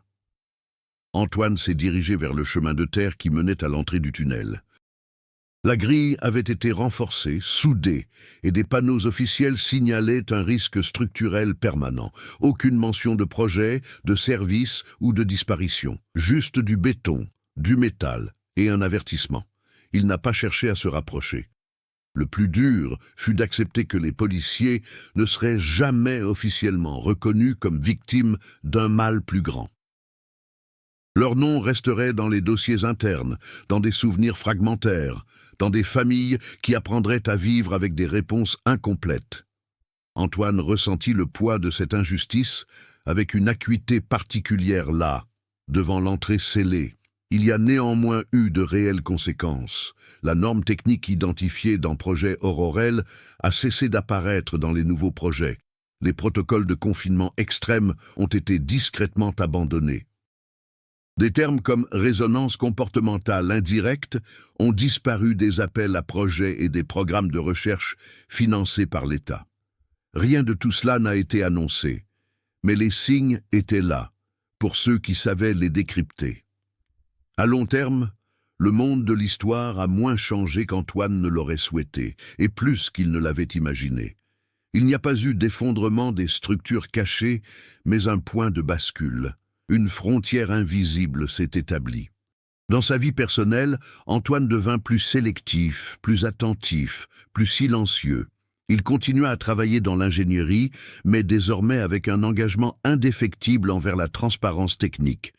Antoine s'est dirigé vers le chemin de terre qui menait à l'entrée du tunnel. La grille avait été renforcée, soudée, et des panneaux officiels signalaient un risque structurel permanent. Aucune mention de projet, de service ou de disparition. Juste du béton, du métal et un avertissement. Il n'a pas cherché à se rapprocher. Le plus dur fut d'accepter que les policiers ne seraient jamais officiellement reconnus comme victimes d'un mal plus grand. Leur nom resterait dans les dossiers internes, dans des souvenirs fragmentaires, dans des familles qui apprendraient à vivre avec des réponses incomplètes. Antoine ressentit le poids de cette injustice avec une acuité particulière là, devant l'entrée scellée. Il y a néanmoins eu de réelles conséquences. La norme technique identifiée dans Projet Aurorel a cessé d'apparaître dans les nouveaux projets. Les protocoles de confinement extrême ont été discrètement abandonnés. Des termes comme résonance comportementale indirecte ont disparu des appels à projets et des programmes de recherche financés par l'État. Rien de tout cela n'a été annoncé, mais les signes étaient là, pour ceux qui savaient les décrypter. À long terme, le monde de l'histoire a moins changé qu'Antoine ne l'aurait souhaité, et plus qu'il ne l'avait imaginé. Il n'y a pas eu d'effondrement des structures cachées, mais un point de bascule. Une frontière invisible s'est établie. Dans sa vie personnelle, Antoine devint plus sélectif, plus attentif, plus silencieux. Il continua à travailler dans l'ingénierie, mais désormais avec un engagement indéfectible envers la transparence technique.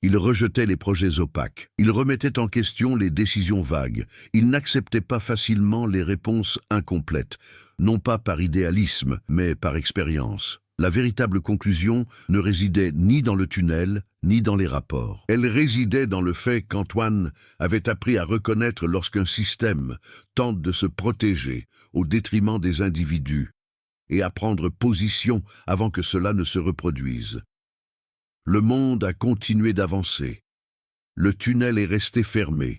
Il rejetait les projets opaques. Il remettait en question les décisions vagues. Il n'acceptait pas facilement les réponses incomplètes, non pas par idéalisme, mais par expérience. La véritable conclusion ne résidait ni dans le tunnel, ni dans les rapports. Elle résidait dans le fait qu'Antoine avait appris à reconnaître lorsqu'un système tente de se protéger au détriment des individus et à prendre position avant que cela ne se reproduise. Le monde a continué d'avancer. Le tunnel est resté fermé.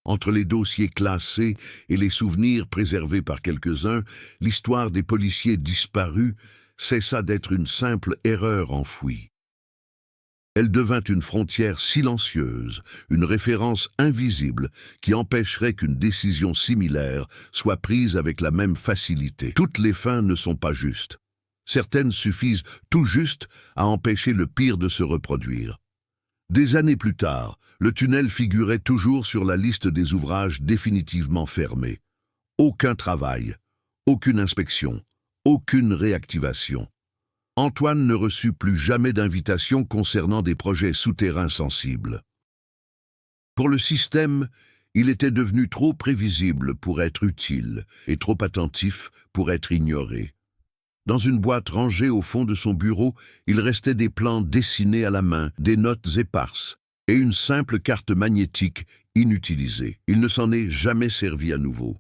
Entre les dossiers classés et les souvenirs préservés par quelques-uns, l'histoire des policiers disparus cessa d'être une simple erreur enfouie. Elle devint une frontière silencieuse, une référence invisible qui empêcherait qu'une décision similaire soit prise avec la même facilité. Toutes les fins ne sont pas justes. Certaines suffisent tout juste à empêcher le pire de se reproduire. Des années plus tard, le tunnel figurait toujours sur la liste des ouvrages définitivement fermés. Aucun travail, aucune inspection, aucune réactivation. Antoine ne reçut plus jamais d'invitation concernant des projets souterrains sensibles. Pour le système, il était devenu trop prévisible pour être utile et trop attentif pour être ignoré. Dans une boîte rangée au fond de son bureau, il restait des plans dessinés à la main, des notes éparses et une simple carte magnétique inutilisée. Il ne s'en est jamais servi à nouveau.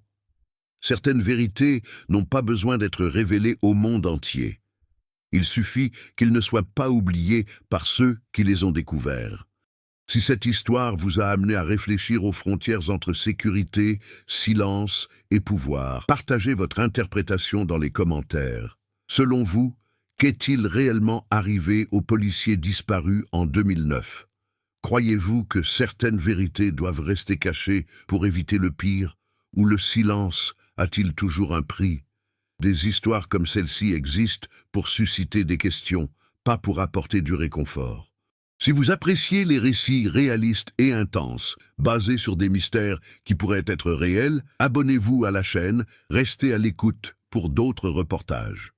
Certaines vérités n'ont pas besoin d'être révélées au monde entier. Il suffit qu'ils ne soient pas oubliés par ceux qui les ont découverts. Si cette histoire vous a amené à réfléchir aux frontières entre sécurité, silence et pouvoir, partagez votre interprétation dans les commentaires. Selon vous, qu'est-il réellement arrivé aux policiers disparus en 2009? Croyez-vous que certaines vérités doivent rester cachées pour éviter le pire, ou le silence a-t-il toujours un prix? Des histoires comme celle-ci existent pour susciter des questions, pas pour apporter du réconfort. Si vous appréciez les récits réalistes et intenses, basés sur des mystères qui pourraient être réels, abonnez-vous à la chaîne, restez à l'écoute pour d'autres reportages.